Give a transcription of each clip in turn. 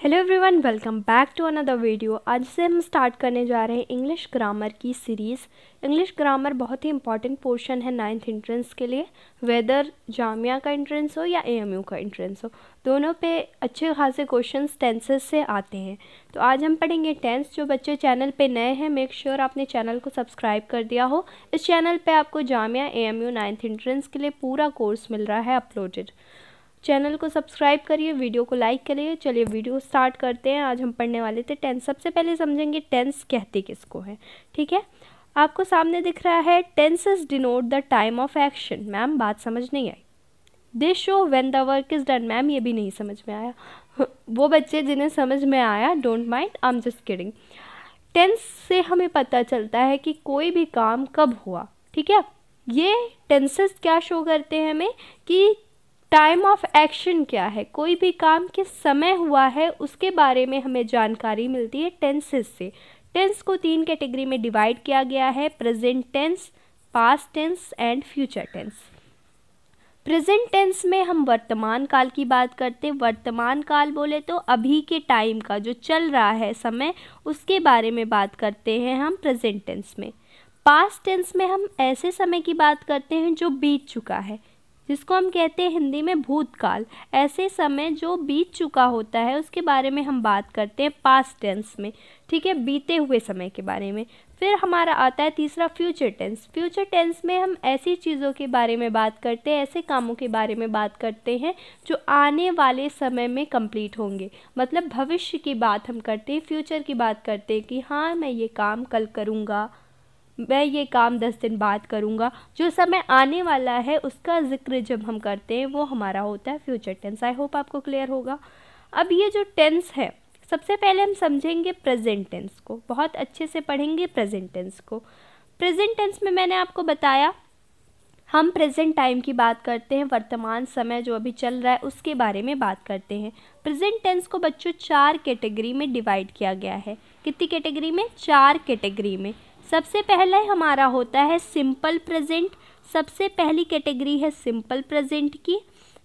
Hello everyone, welcome back to another video. आज से हम स्टार्ट करने जा रहे हैं इंग्लिश ग्रामर की सीरीज़। इंग्लिश ग्रामर बहुत ही इंपॉर्टेंट पोर्शन है 9th एंट्रेंस के लिए, वेदर जामिया का एंट्रेंस हो या एएमयू का एंट्रेंस हो, दोनों पे अच्छे खासे क्वेश्चंस टेंसेस से आते हैं। तो आज हम पढ़ेंगे टेंस। जो बच्चे चैनल पे नए हैं, मेक श्योर आपने चैनल को सब्सक्राइब कर दिया हो। इस चैनल पर आपको जामिया एएमयू 9th एंट्रेंस के लिए पूरा कोर्स मिल रहा है अपलोडेड। चैनल को सब्सक्राइब करिए, वीडियो को लाइक करिए। चलिए वीडियो स्टार्ट करते हैं। आज हम पढ़ने वाले थे टेंस। सबसे पहले समझेंगे टेंस कहते किसको है। ठीक है, आपको सामने दिख रहा है tenses denote the time of action. Ma'am बात समझ नहीं आई। They show when the work is done. Ma'am ये भी नहीं समझ में आया। वो बच्चे जिन्हें समझ में आया, don't mind, I am just kidding. Tense से हमें पता चलता है कि कोई भी काम कब हुआ। ठीक है, ये टेंसेस क्या शो करते हैं हमें कि टाइम ऑफ एक्शन क्या है, कोई भी काम किस समय हुआ है उसके बारे में हमें जानकारी मिलती है टेंसेस से। टेंस को 3 कैटेगरी में डिवाइड किया गया है, present tense, past tense and future tense. Present tense में हम वर्तमान काल की बात करते हैं। वर्तमान काल बोले तो अभी के टाइम का जो चल रहा है समय, उसके बारे में बात करते हैं हम प्रेजेंट टेंस में। पास्ट टेंस में हम ऐसे समय की बात करते हैं जो बीत चुका है, जिसको हम कहते हैं हिंदी में भूतकाल। ऐसे समय जो बीत चुका होता है उसके बारे में हम बात करते हैं पास्ट टेंस में। ठीक है, बीते हुए समय के बारे में। फिर हमारा आता है तीसरा फ्यूचर टेंस। फ्यूचर टेंस में हम ऐसी चीज़ों के बारे में बात करते हैं, ऐसे कामों के बारे में बात करते हैं जो आने वाले समय में कंप्लीट होंगे। मतलब भविष्य की बात हम करते हैं, फ्यूचर की बात करते हैं कि हाँ मैं ये काम कल करूँगा, मैं ये काम 10 दिन बाद करूँगा। जो समय आने वाला है उसका जिक्र जब हम करते हैं वो हमारा होता है फ्यूचर टेंस। आई होप आपको क्लियर होगा। अब ये जो टेंस है, सबसे पहले हम समझेंगे प्रेजेंट टेंस को, बहुत अच्छे से पढ़ेंगे प्रेजेंट टेंस को। प्रेजेंट टेंस में मैंने आपको बताया हम प्रेजेंट टाइम की बात करते हैं, वर्तमान समय जो अभी चल रहा है उसके बारे में बात करते हैं। प्रेजेंट टेंस को बच्चों 4 कैटेगरी में डिवाइड किया गया है। कितनी कैटेगरी में? 4 कैटेगरी में। सबसे पहले हमारा होता है सिंपल प्रेजेंट। सबसे पहली कैटेगरी है सिंपल प्रेजेंट की।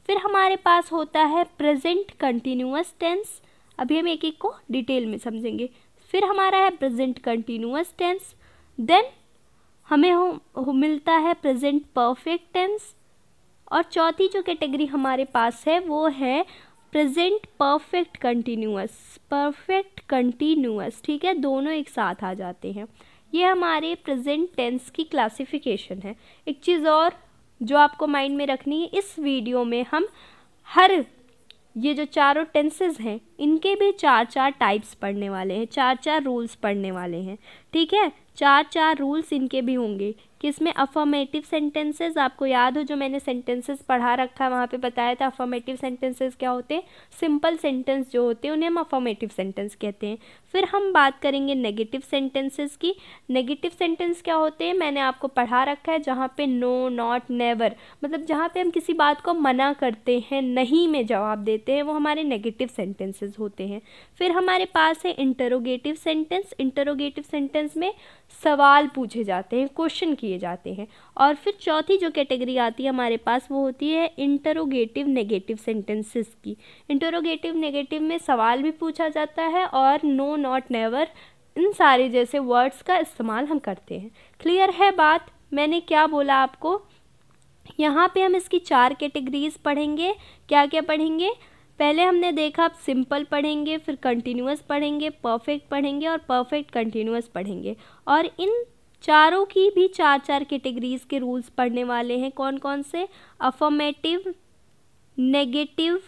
फिर हमारे पास होता है प्रेजेंट कंटिन्यूअस टेंस। अभी हम एक एक को डिटेल में समझेंगे। फिर हमारा है प्रेजेंट कंटिन्यूअस टेंस। देन हमें मिलता है प्रेजेंट परफेक्ट टेंस। और चौथी जो कैटेगरी हमारे पास है वो है present perfect continuous. Perfect continuous, ठीक है, दोनों एक साथ आ जाते हैं। ये हमारे प्रेजेंट टेंस की क्लासिफिकेशन है। एक चीज़ और जो आपको माइंड में रखनी है, इस वीडियो में हम हर ये जो चारों टेंसेस हैं इनके भी 4 टाइप्स पढ़ने वाले हैं, 4 रूल्स पढ़ने वाले हैं। ठीक है, 4 रूल्स इनके भी होंगे कि इसमें अफर्मेटिव सेंटेंसेस, आपको याद हो जो मैंने सेंटेंसेस पढ़ा रखा है वहाँ पे बताया था अफर्मेटिव सेंटेंसेस क्या होते हैं। सिंपल सेंटेंस जो होते हैं उन्हें हम अफर्मेटिव सेंटेंस कहते हैं। फिर हम बात करेंगे नेगेटिव सेंटेंसेस की। नेगेटिव सेंटेंस क्या होते हैं मैंने आपको पढ़ा रखा है, जहाँ पे नो, नॉट, नेवर, मतलब जहाँ पे हम किसी बात को मना करते हैं, नहीं में जवाब देते हैं, वो हमारे नेगेटिव सेंटेंसेस होते हैं। फिर हमारे पास है इंटरोगेटिव सेंटेंस। इंटरोगेटिव सेंटेंस में सवाल पूछे जाते हैं, क्वेश्चन किए जाते हैं। और फिर चौथी जो कैटेगरी आती है हमारे पास वो होती है इंटरोगेटिव नेगेटिव सेंटेंसेस की। इंटरोगेटिव नेगेटिव में सवाल भी पूछा जाता है और नो, नॉट, नेवर, इन सारे जैसे वर्ड्स का इस्तेमाल हम करते हैं। क्लियर है बात? मैंने क्या बोला आपको? यहाँ पे हम इसकी 4 कैटेगरीज पढ़ेंगे। क्या क्या पढ़ेंगे? पहले हमने देखा आप सिंपल पढ़ेंगे, फिर कंटिन्यूअस पढ़ेंगे, परफेक्ट पढ़ेंगे और परफेक्ट कंटिन्यूअस पढ़ेंगे। और इन चारों की भी 4 कैटेगरीज के रूल्स पढ़ने वाले हैं। कौन कौन से? अफर्मेटिव, नेगेटिव,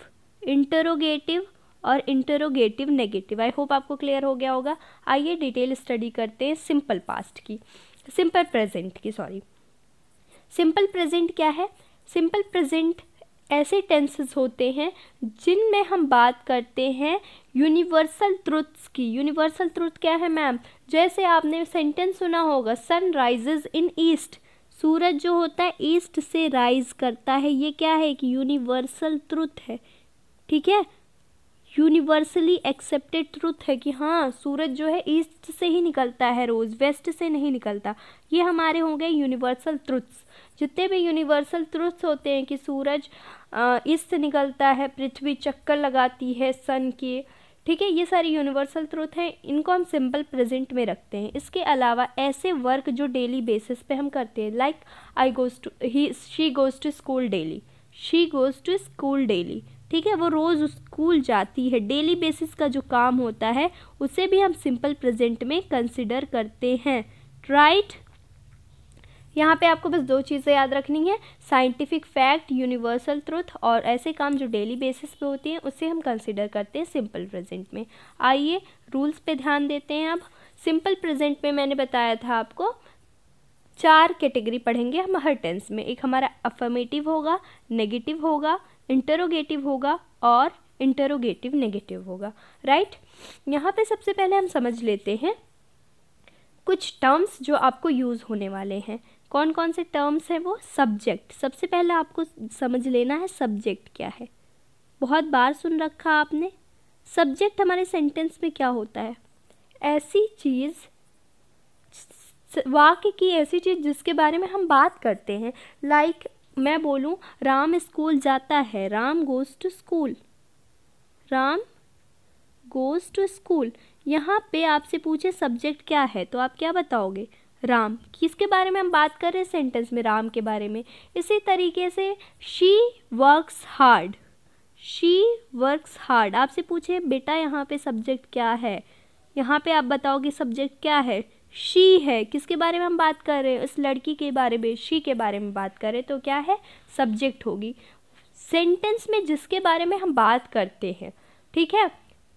इंटरोगेटिव और इंटरोगेटिव नेगेटिव। आई होप आपको क्लियर हो गया होगा। आइए डिटेल स्टडी करते हैं सिंपल पास्ट की, सिंपल प्रेजेंट की, सॉरी। सिंपल प्रेजेंट क्या है? सिंपल प्रेजेंट ऐसे टेंसेस होते हैं जिनमें हम बात करते हैं यूनिवर्सल ट्रुथ्स की। यूनिवर्सल ट्रुथ क्या है मैम? जैसे आपने सेंटेंस सुना होगा, सन राइजेज इन ईस्ट। सूरज जो होता है ईस्ट से राइज करता है। ये क्या है? एक यूनिवर्सल ट्रुथ है। ठीक है, यूनिवर्सली एक्सेप्टेड ट्रुथ है कि हाँ सूरज जो है ईस्ट से ही निकलता है, रोज़ वेस्ट से नहीं निकलता। ये हमारे हो गए यूनिवर्सल ट्रुथ्स। जितने भी यूनिवर्सल ट्रुथ्स होते हैं कि सूरज ईस्ट से निकलता है, पृथ्वी चक्कर लगाती है सन के, ठीक है, ये सारी यूनिवर्सल ट्रूथ हैं, इनको हम सिंपल प्रेजेंट में रखते हैं। इसके अलावा ऐसे वर्क जो डेली बेसिस पे हम करते हैं, like she goes to school daily, she goes to school daily, ठीक है, वो रोज़ स्कूल जाती है, डेली बेसिस का जो काम होता है उसे भी हम सिंपल प्रेजेंट में कंसिडर करते हैं, राइट। यहाँ पे आपको बस दो चीज़ें याद रखनी है, साइंटिफिक फैक्ट, यूनिवर्सल ट्रुथ, और ऐसे काम जो डेली बेसिस पे होते हैं उसे हम कंसिडर करते हैं सिंपल प्रेजेंट में। आइए रूल्स पे ध्यान देते हैं। अब सिंपल प्रेजेंट में मैंने बताया था आपको 4 कैटेगरी पढ़ेंगे हम हर टेंस में। एक हमारा अफर्मेटिव होगा, नेगेटिव होगा, इंटरोगेटिव होगा और इंटरोगेटिव नेगेटिव होगा, राइट। यहाँ पे सबसे पहले हम समझ लेते हैं कुछ टर्म्स जो आपको यूज़ होने वाले हैं। कौन कौन से टर्म्स हैं वो? सब्जेक्ट, सबसे पहले आपको समझ लेना है सब्जेक्ट क्या है। बहुत बार सुन रखा आपने। सब्जेक्ट हमारे सेंटेंस में क्या होता है? ऐसी चीज़, वाक्य की ऐसी चीज़ जिसके बारे में हम बात करते हैं। लाइक मैं बोलूँ राम स्कूल जाता है, Ram goes to school, Ram goes to school. यहाँ पे आपसे पूछे सब्जेक्ट क्या है तो आप क्या बताओगे? राम। किसके बारे में हम बात कर रहे हैं सेंटेंस में? राम के बारे में। इसी तरीके से she works hard, she works hard. आपसे पूछे बेटा यहाँ पे सब्जेक्ट क्या है, यहाँ पे आप बताओगे सब्जेक्ट क्या है? शी है। किसके बारे में हम बात कर रहे हैं? इस लड़की के बारे में, शी के बारे में बात कर रहे हैं, तो क्या है? सब्जेक्ट होगी। सेंटेंस में जिसके बारे में हम बात करते हैं, ठीक है,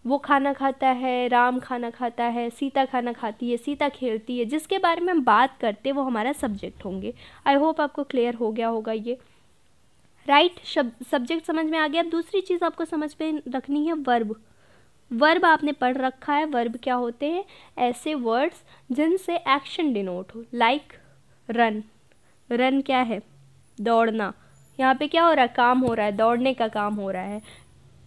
वो खाना खाता है, राम खाना खाता है, सीता खाना खाती है, सीता खेलती है, जिसके बारे में हम बात करते हैं वो हमारा सब्जेक्ट होंगे। आई होप आपको क्लियर हो गया होगा ये, राइट। सब्जेक्ट समझ में आ गया। अब दूसरी चीज़ आपको समझ में रखनी है वर्ब। वर्ब आपने पढ़ रखा है। वर्ब क्या होते हैं? ऐसे वर्ड्स जिनसे एक्शन डिनोट हो, लाइक रन। रन क्या है? दौड़ना। यहाँ पे क्या हो रहा है? काम हो रहा है, दौड़ने का काम हो रहा है।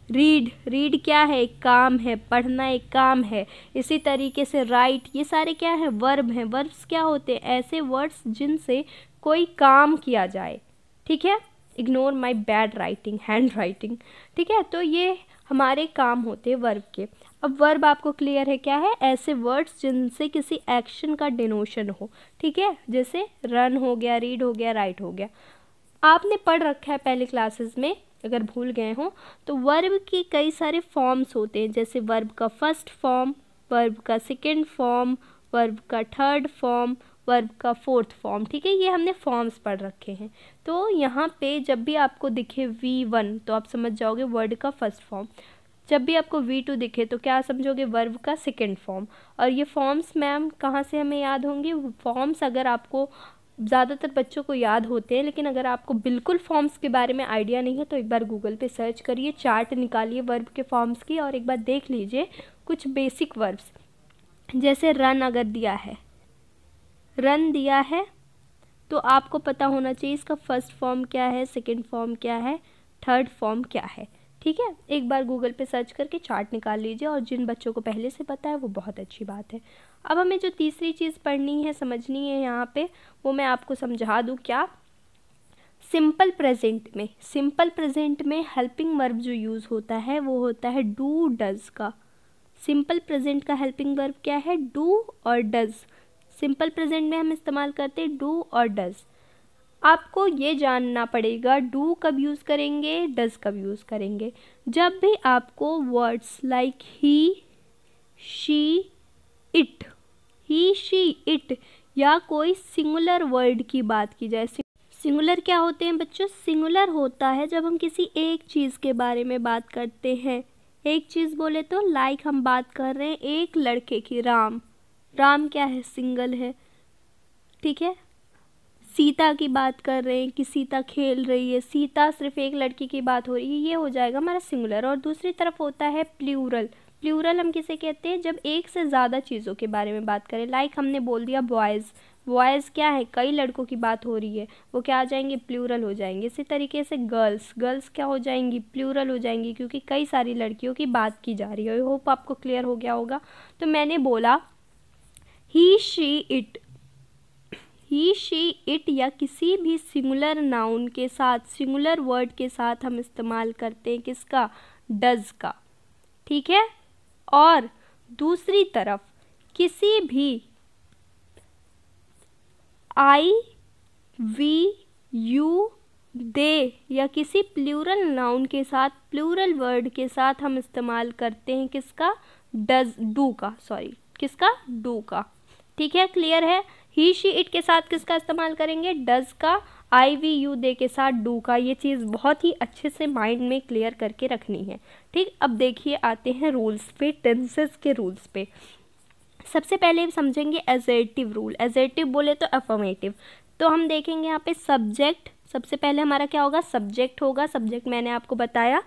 रीड, रीड क्या है? एक काम है, पढ़ना एक काम है। इसी तरीके से राइट, ये सारे क्या है? वर्ब हैं। वर्ब्स क्या होते हैं? ऐसे वर्ड्स जिनसे कोई काम किया जाए, ठीक है। Ignore my bad writing, hand writing, ठीक है। तो ये हमारे काम होते हैं वर्ब के। अब वर्ब आपको क्लियर है क्या है? ऐसे वर्ड्स जिनसे किसी एक्शन का डिनोशन हो, ठीक है, जैसे रन हो गया, रीड हो गया, राइट हो गया। आपने पढ़ रखा है पहले क्लासेस में, अगर भूल गए हो तो वर्ब के कई सारे फॉर्म्स होते हैं, जैसे वर्ब का फर्स्ट फॉर्म, वर्ब का सेकंड फॉर्म, वर्ब का थर्ड फॉर्म, वर्ब का फोर्थ फॉर्म, ठीक है। ये हमने फॉर्म्स पढ़ रखे हैं। तो यहाँ पे जब भी आपको दिखे V1 तो आप समझ जाओगे वर्ड का फर्स्ट फॉर्म। जब भी आपको V2 दिखे तो क्या समझोगे? वर्ब का सेकंड फॉर्म। और ये फॉर्म्स मैम कहाँ से हमें याद होंगे? फॉर्म्स अगर आपको, ज़्यादातर बच्चों को याद होते हैं, लेकिन अगर आपको बिल्कुल फॉर्म्स के बारे में आइडिया नहीं है तो एक बार गूगल पे सर्च करिए, चार्ट निकालिए वर्ब के फॉर्म्स की और एक बार देख लीजिए कुछ बेसिक वर्ब्स। जैसे रन अगर दिया है, रन दिया है तो आपको पता होना चाहिए इसका फर्स्ट फॉर्म क्या है, सेकंड फॉर्म क्या है, थर्ड फॉर्म क्या है, ठीक है। एक बार गूगल पे सर्च करके चार्ट निकाल लीजिए, और जिन बच्चों को पहले से पता है वो बहुत अच्छी बात है। अब हमें जो तीसरी चीज़ पढ़नी है, समझनी है यहाँ पे, वो मैं आपको समझा दूँ। क्या? सिंपल प्रेजेंट में, सिंपल प्रेजेंट में हेल्पिंग वर्ब जो यूज़ होता है वो होता है डू डज का। सिंपल प्रेजेंट का हेल्पिंग वर्ब क्या है? डू और डज। सिंपल प्रेजेंट में हम इस्तेमाल करते हैं डू और डज। आपको ये जानना पड़ेगा डू कब यूज़ करेंगे, डज कब यूज़ करेंगे। जब भी आपको words like he, she, it, he, she, it या कोई सिंगुलर वर्ड की बात की जाए। सिंगुलर क्या होते हैं बच्चों? सिंगुलर होता है जब हम किसी एक चीज़ के बारे में बात करते हैं। एक चीज़ बोले तो लाइक हम बात कर रहे हैं एक लड़के की, राम। राम क्या है? सिंगल है, ठीक है। सीता की बात कर रहे हैं कि सीता खेल रही है, सीता सिर्फ एक लड़की की बात हो रही है, ये हो जाएगा हमारा सिंगुलर। और दूसरी तरफ होता है प्लूरल। प्लूरल हम किसे कहते हैं? जब एक से ज़्यादा चीज़ों के बारे में बात करें। लाइक हमने बोल दिया बॉयज़, बॉयज़ क्या है? कई लड़कों की बात हो रही है, वो क्या आ जाएंगे? प्लूरल हो जाएंगे। इसी तरीके से गर्ल्स, गर्ल्स क्या हो जाएंगी? प्लूरल हो जाएंगी, क्योंकि कई सारी लड़कियों की बात की जा रही है। आई होप आपको क्लियर हो गया होगा। तो मैंने बोला he, she, it, he, she, it या किसी भी सिंगुलर नाउन के साथ, सिंगुलर वर्ड के साथ हम इस्तेमाल करते हैं किसका? डज का, ठीक है। और दूसरी तरफ किसी भी आई, वी, यू, दे या किसी प्लूरल नाउन के साथ, प्लूरल वर्ड के साथ हम इस्तेमाल करते हैं किसका, डज, डू का, सॉरी किसका, डू का। ठीक है, क्लियर है। ही, शी, इट के साथ किसका इस्तेमाल करेंगे, डज का। आई, वी, यू, दे के साथ डू का। ये चीज़ बहुत ही अच्छे से माइंड में क्लियर करके रखनी है। ठीक, अब देखिए आते हैं रूल्स पे, टेंसेस के रूल्स पे। सबसे पहले समझेंगे एजर्टिव रूल। एजर्टिव बोले तो अफर्मेटिव। तो हम देखेंगे यहाँ पे सब्जेक्ट, सबसे पहले हमारा क्या होगा, सब्जेक्ट होगा। सब्जेक्ट मैंने आपको बताया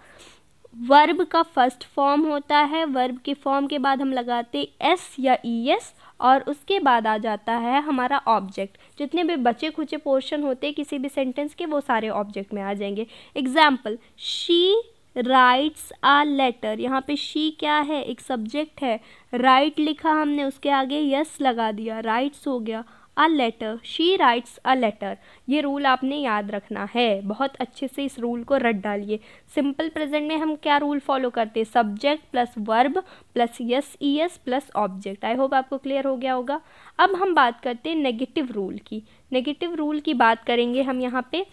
वर्ब का फर्स्ट फॉर्म होता है। वर्ब के फॉर्म के बाद हम लगाते एस या ई एस और उसके बाद आ जाता है हमारा ऑब्जेक्ट। जितने भी बचे खुचे पोर्शन होते हैं किसी भी सेंटेंस के वो सारे ऑब्जेक्ट में आ जाएंगे। Example, she writes a letter. यहाँ पे शी क्या है, एक सब्जेक्ट है। राइट लिखा हमने, उसके आगे यस लगा दिया, राइट्स हो गया। A letter, she writes a letter. ये रूल आपने याद रखना है, बहुत अच्छे से इस रूल को रट डालिए। सिंपल प्रेजेंट में हम क्या रूल फॉलो करते हैं, subject plus verb plus yes E S plus object. आई होप आपको क्लियर हो गया होगा। अब हम बात करते हैं नेगेटिव रूल की। नेगेटिव रूल की बात करेंगे हम यहाँ पे।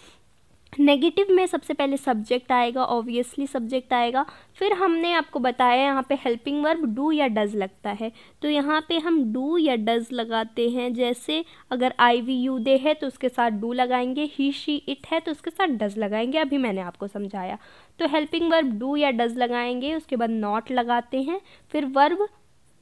नेगेटिव में सबसे पहले सब्जेक्ट आएगा, ऑब्वियसली सब्जेक्ट आएगा। फिर हमने आपको बताया यहाँ पे हेल्पिंग वर्ब डू या डज लगता है, तो यहाँ पे हम डू या डज लगाते हैं। जैसे अगर आई, वी, यू, दे है तो उसके साथ डू लगाएंगे, ही, शी, इट है तो उसके साथ डज लगाएंगे। अभी मैंने आपको समझाया। तो हेल्पिंग वर्ब डू या डज लगाएंगे, उसके बाद नॉट लगाते हैं, फिर verb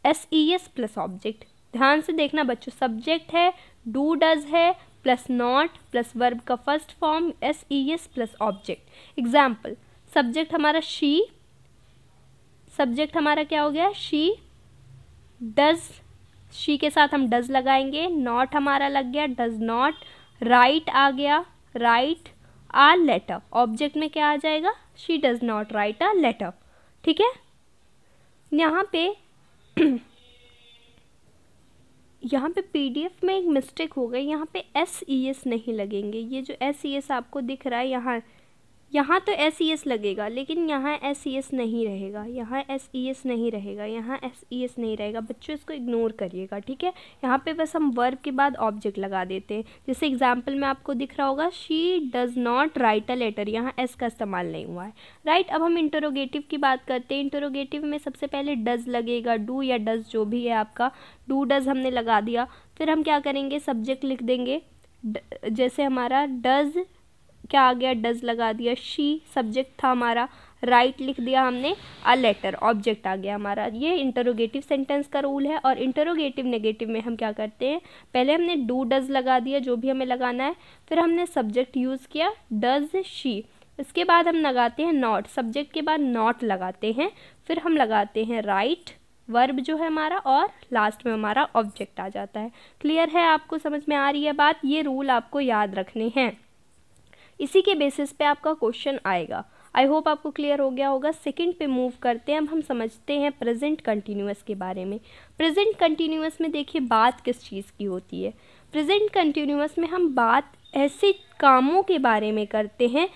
S E S plus object. ध्यान से देखना बच्चों, सब्जेक्ट है, डू डज है प्लस नॉट प्लस वर्ब का first form S E S plus object. Example, subject हमारा शी, सब्जेक्ट हमारा क्या हो गया, शी डज, शी के साथ हम डज लगाएंगे, नॉट हमारा लग गया डज नॉट, राइट आ गया, राइट आ लेटर। ऑब्जेक्ट में क्या आ जाएगा, she does not write a letter. ठीक है, यहाँ पे पीडीएफ में एक मिस्टेक हो गई। यहाँ पे एस ई एस नहीं लगेंगे। ये जो एस ई एस आपको दिख रहा है यहाँ तो एस ई एस लगेगा, लेकिन यहाँ एस ई एस नहीं रहेगा, यहाँ एस ई एस नहीं रहेगा, यहाँ एस ई एस नहीं रहेगा। बच्चों इसको इग्नोर करिएगा। ठीक है, यहाँ पे बस हम वर्ब के बाद ऑब्जेक्ट लगा देते हैं। जैसे एग्जाम्पल में आपको दिख रहा होगा, she does not write a letter, यहाँ एस का इस्तेमाल नहीं हुआ है। राइट, अब हम इंटरोगेटिव की बात करते हैं। इंटरोगेटिव में सबसे पहले डज लगेगा, डू या डज जो भी है आपका, डू डज हमने लगा दिया। फिर हम क्या करेंगे, सब्जेक्ट लिख देंगे। जैसे हमारा डज क्या आ गया, डज लगा दिया, शी सब्जेक्ट था हमारा, राइट लिख दिया हमने, अ लेटर ऑब्जेक्ट आ गया हमारा। ये इंटरोगेटिव सेंटेंस का रूल है। और इंटरोगेटिव नेगेटिव में हम क्या करते हैं, पहले हमने डू डज लगा दिया जो भी हमें लगाना है, फिर हमने सब्जेक्ट यूज़ किया डज शी, इसके बाद हम लगाते हैं नॉट, सब्जेक्ट के बाद नॉट लगाते हैं, फिर हम लगाते हैं राइट वर्ब जो है हमारा, और लास्ट में हमारा ऑब्जेक्ट आ जाता है। क्लियर है, आपको समझ में आ रही है बात। ये रूल आपको याद रखने हैं, इसी के बेसिस पे आपका क्वेश्चन आएगा। आई होप आपको क्लियर हो गया होगा। सेकंड पे मूव करते हैं। अब हम समझते हैं प्रेजेंट कंटिन्यूअस के बारे में। प्रेजेंट कंटिन्यूअस में देखिए बात किस चीज़ की होती है। प्रेजेंट कंटिन्यूअस में हम बात ऐसे कामों के बारे में करते हैं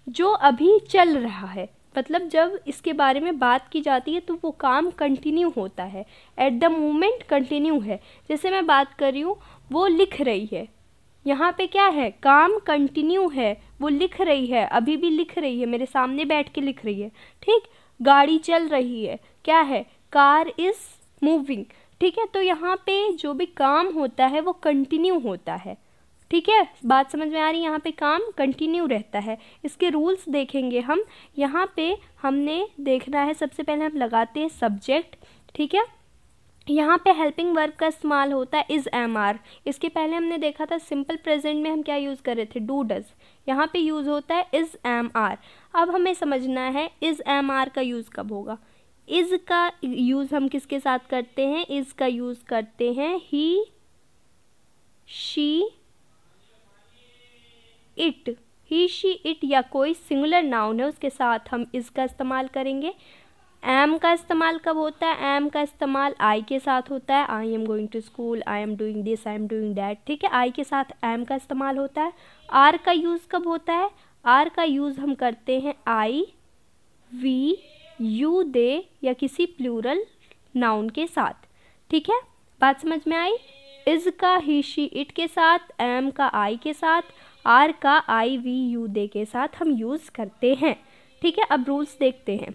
जो अभी चल रहा है। मतलब जब इसके बारे में बात की जाती है तो वो काम कंटिन्यू होता है, एट द मोमेंट कंटिन्यू है। जैसे मैं बात कर रही हूँ, वो लिख रही है, यहाँ पे क्या है, काम कंटिन्यू है, वो लिख रही है, अभी भी लिख रही है, मेरे सामने बैठ के लिख रही है। ठीक, गाड़ी चल रही है, क्या है, कार इज मूविंग। ठीक है, तो यहाँ पे जो भी काम होता है वो कंटिन्यू होता है। ठीक है, बात समझ में आ रही है, यहाँ पे काम कंटिन्यू रहता है। इसके रूल्स देखेंगे हम। यहाँ पे हमने देखना है, सबसे पहले हम लगाते हैं सब्जेक्ट। ठीक है, यहाँ पे हेल्पिंग वर्ब का इस्तेमाल होता है इज़ एम आर। इसके पहले हमने देखा था सिंपल प्रेजेंट में हम क्या यूज़ कर रहे थे, डू डज। यहाँ पे यूज़ होता है इज़ एम आर। अब हमें समझना है इज़ एम आर का यूज़ कब होगा। इज़ का यूज़ हम किसके साथ करते हैं, इज़ का यूज़ करते हैं he, she, it. He, she, it या कोई सिंगुलर नाउन है उसके साथ हम इज़ का इस्तेमाल करेंगे। एम का इस्तेमाल कब होता है, एम का इस्तेमाल आई के साथ होता है। I am going to school, I am doing this, I am doing that. ठीक है, आई के साथ एम का इस्तेमाल होता है। आर का यूज़ कब होता है, आर का यूज़ हम करते हैं आई, वी, यू, दे या किसी प्लूरल नाउन के साथ। ठीक है, बात समझ में आई। इज का ही शी इट के साथ, एम का आई के साथ, आर का आई वी यू दे के साथ हम यूज़ करते हैं। ठीक है, अब रूल्स देखते हैं।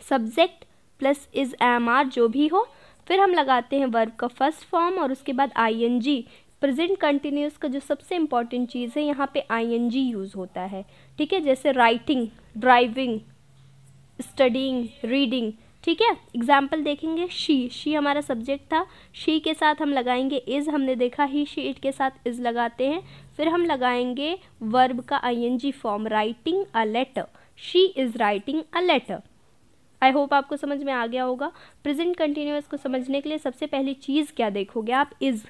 Subject plus is am are जो भी हो, फिर हम लगाते हैं वर्ब का फर्स्ट फॉर्म और उसके बाद आईएनजी। प्रेजेंट कंटिन्यूस का जो सबसे इंपॉर्टेंट चीज़ है, यहाँ पे आईएनजी यूज़ होता है। ठीक है, जैसे राइटिंग, ड्राइविंग, स्टडीइंग, रीडिंग। ठीक है, एग्जाम्पल देखेंगे। शी हमारा सब्जेक्ट था, शी के साथ हम लगाएंगे इज़। हमने देखा ही शी इट के साथ इज़ लगाते हैं। फिर हम लगाएंगे वर्ब का ING form, writing a letter. She is writing a letter. I hope आपको समझ में आ गया होगा। प्रेजेंट कंटिन्यूअस को समझने के लिए सबसे पहली चीज़ क्या देखोगे आप, इज़।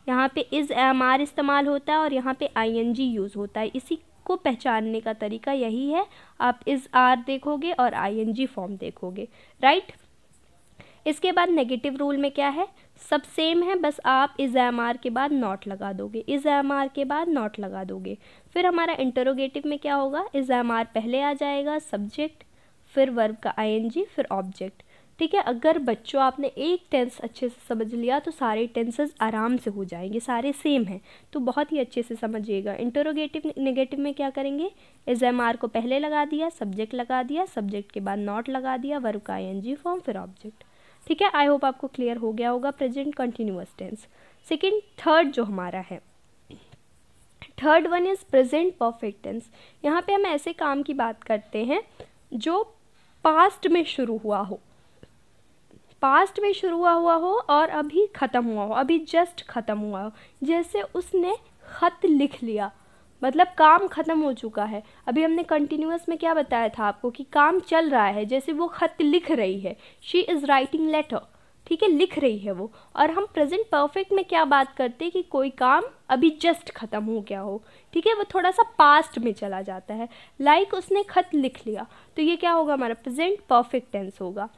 यहाँ पे इज़ एम आर इस्तेमाल होता है और यहाँ पे आईएनजी यूज़ होता है। इसी को पहचानने का तरीका यही है, आप इज़ आर देखोगे और आईएनजी फॉर्म देखोगे, राइट। इसके बाद नेगेटिव रूल में क्या है, सब सेम है, बस आप इज़ एम आर के बाद नॉट लगा दोगे, इज़ एम आर के बाद नॉट लगा दोगे। फिर हमारा इंटरोगेटिव में क्या होगा, इज़ एम आर पहले आ जाएगा, सब्जेक्ट, फिर वर्ब का आईएनजी, फिर ऑब्जेक्ट। ठीक है, अगर बच्चों आपने एक टेंस अच्छे से समझ लिया तो सारे टेंसेस आराम से हो जाएंगे, सारे सेम हैं, तो बहुत ही अच्छे से समझिएगा। इंटरोगेटिव नेगेटिव में क्या करेंगे, इज़ एम आर को पहले लगा दिया, सब्जेक्ट लगा दिया, सब्जेक्ट के बाद नॉट लगा दिया, वर्ब का आईएनजी फॉर्म, फिर ऑब्जेक्ट। ठीक है, आई होप आपको क्लियर हो गया होगा present continuous tense. Second, third जो हमारा है, third one is present perfect tense. यहाँ पे हम ऐसे काम की बात करते हैं जो पास्ट में शुरू हुआ हो, पास्ट में शुरू हुआ हो और अभी ख़त्म हुआ हो, अभी जस्ट ख़त्म हुआ हो। जैसे उसने ख़त लिख लिया, मतलब काम ख़त्म हो चुका है। अभी हमने कंटिन्यूअस में क्या बताया था आपको कि काम चल रहा है, जैसे वो ख़त लिख रही है, शी इज़ राइटिंग लेटर। ठीक है, लिख रही है वो। और हम प्रेजेंट परफेक्ट में क्या बात करते हैं कि कोई काम अभी जस्ट ख़त्म हो गया हो। ठीक है, वो थोड़ा सा पास्ट में चला जाता है, लाइक उसने ख़त लिख लिया, तो ये क्या होगा, हमारा प्रेजेंट परफेक्ट टेंस होगा।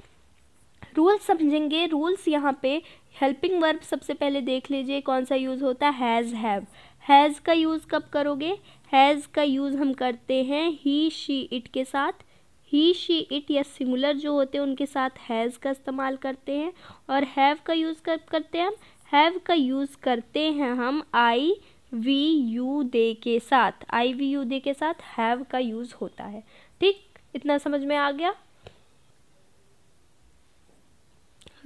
रूल्स समझेंगे। रूल्स यहाँ पे हेल्पिंग वर्ब सबसे पहले देख लीजिए कौन सा यूज़ होता है, हैज़ हैव। हैज़ का यूज़ कब करोगे, हैज़ का यूज़ हम करते हैं ही शी इट के साथ। ही शी इट या सिंगुलर जो होते हैं उनके साथ हैज़ का इस्तेमाल करते हैं। और हैव का यूज़ कब करते हैं हम, हैव का यूज़ करते हैं हम आई वी यू दे के साथ। आई वी यू दे के साथ हैव का यूज़ होता है। ठीक, इतना समझ में आ गया।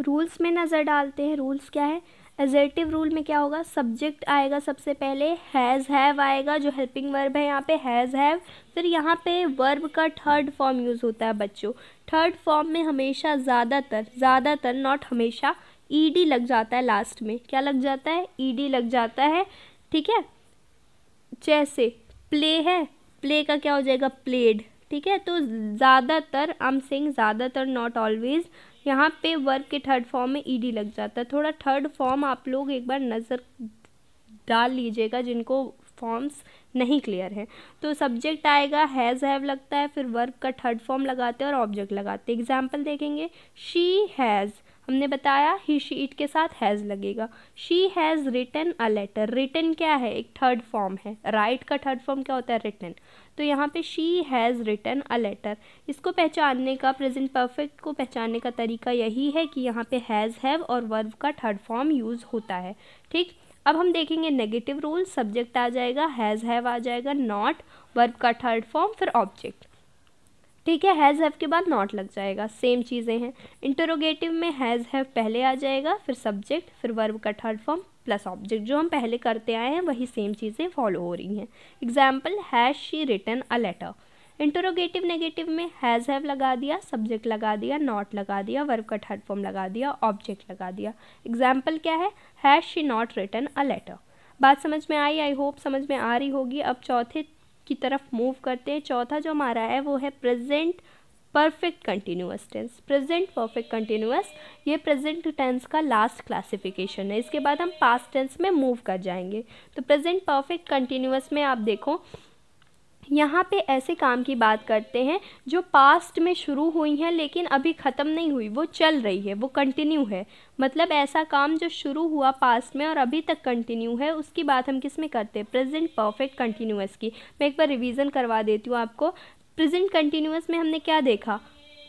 रूल्स में नज़र डालते हैं। रूल्स क्या है, एजर्टिव रूल में क्या होगा, सब्जेक्ट आएगा सबसे पहले, हैज़ हैव आएगा जो हेल्पिंग वर्ब है यहाँ पे, हैज़ हैव। फिर यहाँ पे वर्ब का थर्ड फॉर्म यूज़ होता है बच्चों। थर्ड फॉर्म में हमेशा ज़्यादातर नॉट हमेशा ईडी लग जाता है लास्ट में। क्या लग जाता है, ईडी लग जाता है। ठीक है, जैसे प्ले है, प्ले का क्या हो जाएगा, प्लेड। ठीक है, तो ज़्यादातर, आई एम सेइंग ज़्यादातर नॉट ऑलवेज, यहाँ पे वर्ब के थर्ड फॉर्म में ईडी लग जाता है। थोड़ा थर्ड फॉर्म आप लोग एक बार नज़र डाल लीजिएगा जिनको फॉर्म्स नहीं क्लियर है। तो सब्जेक्ट आएगा, हैज़ हैव लगता है, फिर वर्ब का थर्ड फॉर्म लगाते हैं और ऑब्जेक्ट लगाते हैं। एग्जाम्पल देखेंगे, शी हैज़, हमने बताया ही शी इट के साथ हैज़ लगेगा। She has written a letter. Written क्या है, एक थर्ड फॉर्म है, राइट का थर्ड फॉर्म क्या होता है, रिटन। तो यहाँ पे she has written a letter. इसको पहचानने का, प्रेजेंट परफेक्ट को पहचानने का तरीका यही है कि यहाँ पे हैज़ हैव और वर्ब का थर्ड फॉर्म यूज़ होता है। ठीक, अब हम देखेंगे नेगेटिव रूल। सब्जेक्ट आ जाएगा, हैज़ हैव आ जाएगा, नॉट, वर्ब का थर्ड फॉर्म, फिर ऑब्जेक्ट। ठीक है, हैज़ हैव के बाद नॉट लग जाएगा, सेम चीज़ें हैं। इंटरोगेटिव में हैज़ हैव पहले आ जाएगा, फिर सब्जेक्ट, फिर वर्ब का थर्ड फॉर्म प्लस ऑब्जेक्ट। जो हम पहले करते आए हैं वही सेम चीज़ें फॉलो हो रही हैं। Example, has she written a letter. Interrogative negative में हैज़ हैव लगा दिया, सब्जेक्ट लगा दिया, नॉट लगा दिया, वर्ब का थर्ड फॉर्म लगा दिया, ऑब्जेक्ट लगा दिया। एग्जाम्पल क्या है, has she not written a letter. बात समझ में आई, आई होप समझ में आ रही होगी। अब चौथे की तरफ मूव करते हैं। चौथा जो हमारा है वो है present perfect continuous tense. Present perfect continuous, ये प्रेजेंट टेंस का लास्ट क्लासिफिकेशन है। इसके बाद हम पास्ट टेंस में मूव कर जाएंगे। तो प्रेजेंट परफेक्ट कंटिन्यूअस में आप देखो, यहाँ पे ऐसे काम की बात करते हैं जो पास्ट में शुरू हुई हैं लेकिन अभी ख़त्म नहीं हुई, वो चल रही है, वो कंटिन्यू है। मतलब ऐसा काम जो शुरू हुआ पास्ट में और अभी तक कंटिन्यू है, उसकी बात हम किस में करते हैं, प्रेजेंट परफेक्ट कंटिन्यूअस की। मैं एक बार रिवीजन करवा देती हूँ आपको। प्रेजेंट कंटिन्यूअस में हमने क्या देखा,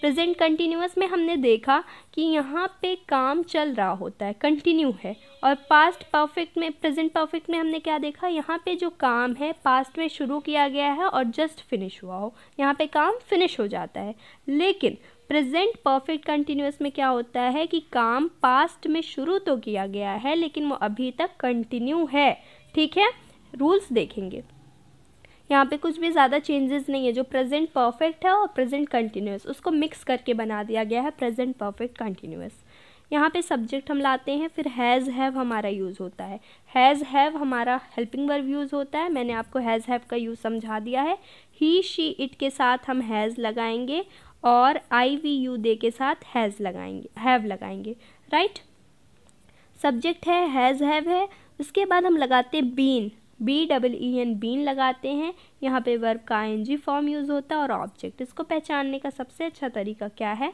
प्रेजेंट कंटिन्यूअस में हमने देखा कि यहाँ पे काम चल रहा होता है, कंटिन्यू है। और पास्ट परफेक्ट में, प्रेजेंट परफेक्ट में हमने क्या देखा, यहाँ पे जो काम है पास्ट में शुरू किया गया है और जस्ट फिनिश हुआ हो, यहाँ पे काम फिनिश हो जाता है। लेकिन प्रेजेंट परफेक्ट कंटिन्यूअस में क्या होता है कि काम पास्ट में शुरू तो किया गया है लेकिन वो अभी तक कंटिन्यू है। ठीक है, रूल्स देखेंगे। यहाँ पे कुछ भी ज़्यादा चेंजेस नहीं है। जो प्रेजेंट परफेक्ट है और प्रेजेंट कंटिन्यूअस उसको मिक्स करके बना दिया गया है प्रेजेंट परफेक्ट कंटिन्यूअस। यहाँ पे सब्जेक्ट हम लाते हैं, फिर हैज़ हैव हमारा यूज़ होता है। हैज़ हैव हमारा हेल्पिंग वर्ब यूज़ होता है। मैंने आपको हैज़ हैव का यूज़ समझा दिया है। ही शी इट के साथ हम हैज़ लगाएंगे और आई वी यू दे के साथ हैज़ लगाएंगे, हैव लगाएंगे। राइट, सब्जेक्ट है, हैज़ हैव है। उसके बाद हम लगाते हैं बीन, BEEN, बीन लगाते हैं। यहाँ पे वर्ब का ING फॉर्म यूज़ होता है और ऑब्जेक्ट। इसको पहचानने का सबसे अच्छा तरीका क्या है,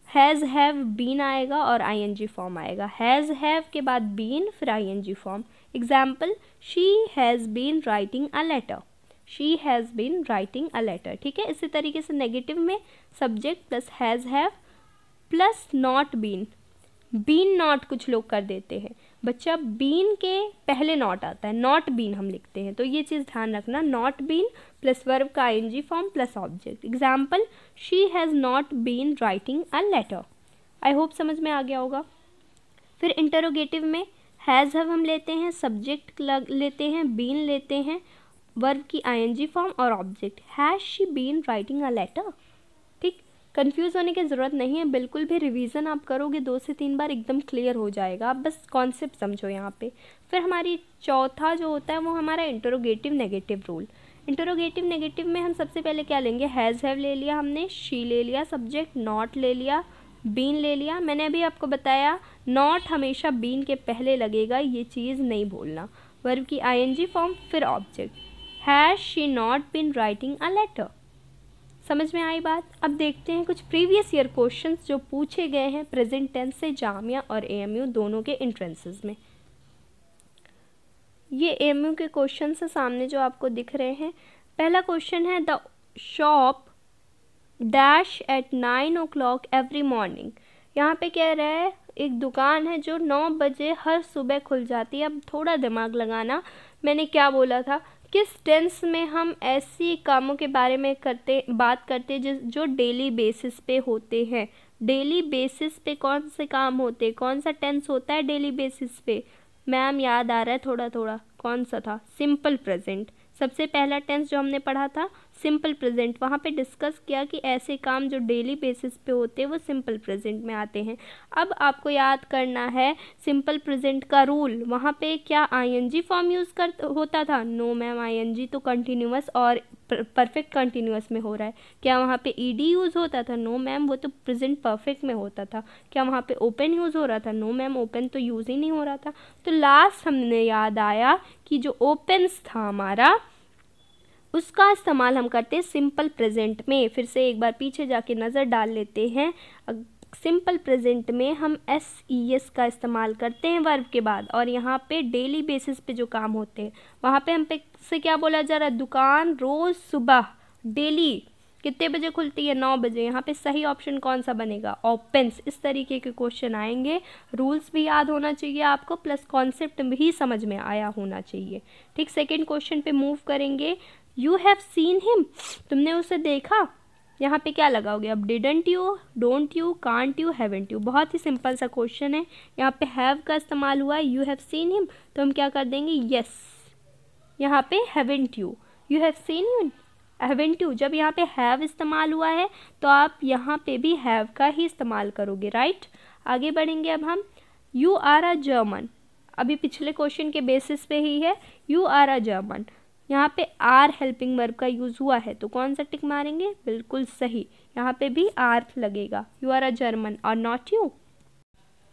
हैज़ हैव बीन आएगा और ING फॉर्म आएगा। हैज़ हैव के बाद बीन फिर ING form. Example, she has been writing a letter, she has been writing a letter. ठीक है, इसी तरीके से नेगेटिव में subject plus has have plus not been, been not कुछ लोग कर देते हैं बच्चा, बीन के पहले नॉट आता है, नॉट बीन हम लिखते हैं, तो ये चीज़ ध्यान रखना। नॉट बीन प्लस वर्ब का ING form plus object. Example, she has not been writing a letter. I hope समझ में आ गया होगा। फिर इंटरोगेटिव में हैज़ हैव हम लेते हैं, सब्जेक्ट लेते हैं, बीन लेते हैं, वर्ब की ING फॉर्म और object. Has she been writing a letter. ठीक, कंफ्यूज होने की ज़रूरत नहीं है, बिल्कुल भी रिवीजन आप करोगे 2 से 3 बार एकदम क्लियर हो जाएगा। आप बस कॉन्सेप्ट समझो यहाँ पे। फिर हमारी चौथा जो होता है वो हमारा interrogative negative rule. Interrogative negative में हम सबसे पहले क्या लेंगे, हैज़ हैव ले लिया हमने, शी ले लिया, सब्जेक्ट नॉट ले लिया, बीन ले लिया। मैंने अभी आपको बताया नॉट हमेशा बीन के पहले लगेगा, ये चीज़ नहीं भूलना। वर्ब की ING फॉर्म फिर object. Has she not been writing a letter. समझ में आई बात। अब देखते हैं कुछ प्रीवियस ईयर क्वेश्चंस जो पूछे गए हैं प्रेजेंट टेंस से जामिया और AMU दोनों के एंट्रेंसेस में। ये AMU के क्वेश्चन से सामने जो आपको दिख रहे हैं। पहला क्वेश्चन है, the shop dash at 9 o'clock every morning. यहाँ पे कह रहा है एक दुकान है जो 9 बजे हर सुबह खुल जाती है। अब थोड़ा दिमाग लगाना, मैंने क्या बोला था, किस टेंस में हम ऐसी कामों के बारे में बात करते हैं जो डेली बेसिस पे होते हैं। डेली बेसिस पे कौन से काम होते हैं, कौन सा टेंस होता है डेली बेसिस पे। मैम याद आ रहा है थोड़ा थोड़ा, कौन सा था, सिंपल प्रेजेंट। सबसे पहला टेंस जो हमने पढ़ा था सिंपल प्रेजेंट, वहाँ पे डिस्कस किया कि ऐसे काम जो डेली बेसिस पे होते हैं वो सिंपल प्रेजेंट में आते हैं। अब आपको याद करना है सिंपल प्रेजेंट का रूल। वहाँ पे क्या ING फॉर्म यूज़ होता था? नो मैम, ING तो कंटिन्यूअस और परफेक्ट कंटिन्यूअस में हो रहा है। क्या वहाँ पे ED यूज़ होता था? नो मैम, वो तो प्रेजेंट परफेक्ट में होता था। क्या वहाँ पे ओपन यूज़ हो रहा था? नो मैम, ओपन तो यूज़ ही नहीं हो रहा था। तो लास्ट हमने याद आया कि जो ओपन्स था हमारा उसका इस्तेमाल हम करते हैं सिंपल प्रेजेंट में। फिर से एक बार पीछे जाके नज़र डाल लेते हैं। सिंपल प्रेजेंट में हम SES का इस्तेमाल करते हैं वर्ब के बाद, और यहाँ पे डेली बेसिस पे जो काम होते हैं वहाँ पे हम पे से क्या बोला जा रहा है, दुकान रोज़ सुबह डेली कितने बजे खुलती है? 9 बजे। यहाँ पे सही ऑप्शन कौन सा बनेगा? ओपन्स। इस तरीके के क्वेश्चन आएंगे। रूल्स भी याद होना चाहिए आपको, प्लस कॉन्सेप्ट भी समझ में आया होना चाहिए। ठीक, सेकेंड क्वेश्चन पे मूव करेंगे। यू हैव सीन हिम, तुमने उसे देखा। यहाँ पे क्या लगाओगे अब? Didn't you, don't you, can't you, haven't you. बहुत ही सिंपल सा क्वेश्चन है। यहाँ पे हैव का इस्तेमाल हुआ है, यू हैव सीन हिम, तो हम क्या कर देंगे? यस। यहाँ पे haven't you, you have seen him, haven't you. जब यहाँ पे हैव इस्तेमाल हुआ है तो आप यहाँ पे भी हैव का ही इस्तेमाल करोगे। राइट, आगे बढ़ेंगे अब हम। यू आर अ जर्मन, अभी पिछले क्वेश्चन के बेसिस पे ही है। यू आर अ जर्मन, यहाँ पे आर हेल्पिंग वर्ब का यूज़ हुआ है तो कौन सा टिक मारेंगे? बिल्कुल सही, यहाँ पे भी आर लगेगा। यू आर अ जर्मन और नॉट यू।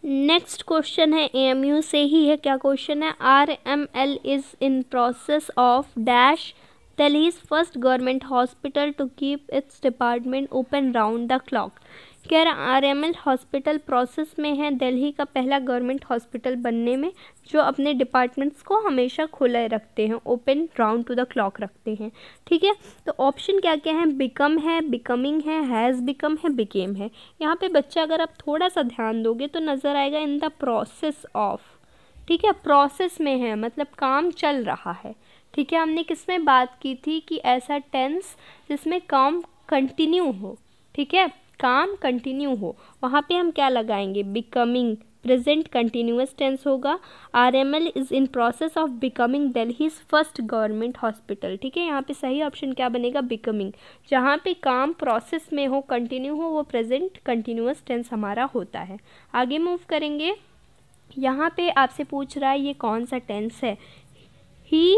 नेक्स्ट क्वेश्चन है AMU से ही है। क्या क्वेश्चन है? RML is in process of dash Delhi's first government hospital to keep its department open round the clock. कह रहा आरएमएल हॉस्पिटल प्रोसेस में है दिल्ली का पहला गवर्नमेंट हॉस्पिटल बनने में, जो अपने डिपार्टमेंट्स को हमेशा खुले रखते हैं, open round to the clock रखते हैं। ठीक है, तो ऑप्शन क्या क्या है, बिकम है, बिकमिंग है, हैज़ बिकम है, बिकेम है। यहाँ पे बच्चा अगर आप थोड़ा सा ध्यान दोगे तो नज़र आएगा इन द प्रोसेस ऑफ। ठीक है, प्रोसेस में है मतलब काम चल रहा है। ठीक है, हमने किस में बात की थी कि ऐसा टेंस जिसमें काम कंटिन्यू हो। ठीक है, काम कंटिन्यू हो, वहाँ पे हम क्या लगाएंगे, बिकमिंग, प्रेजेंट कंटिन्यूअस टेंस होगा। RML is in process of becoming Delhi's first government hospital. ठीक है, यहाँ पे सही ऑप्शन क्या बनेगा, बिकमिंग। जहाँ पे काम प्रोसेस में हो, कंटिन्यू हो, वो प्रेजेंट कंटिन्यूअस टेंस हमारा होता है। आगे मूव करेंगे, यहाँ पे आपसे पूछ रहा है ये कौन सा टेंस है। He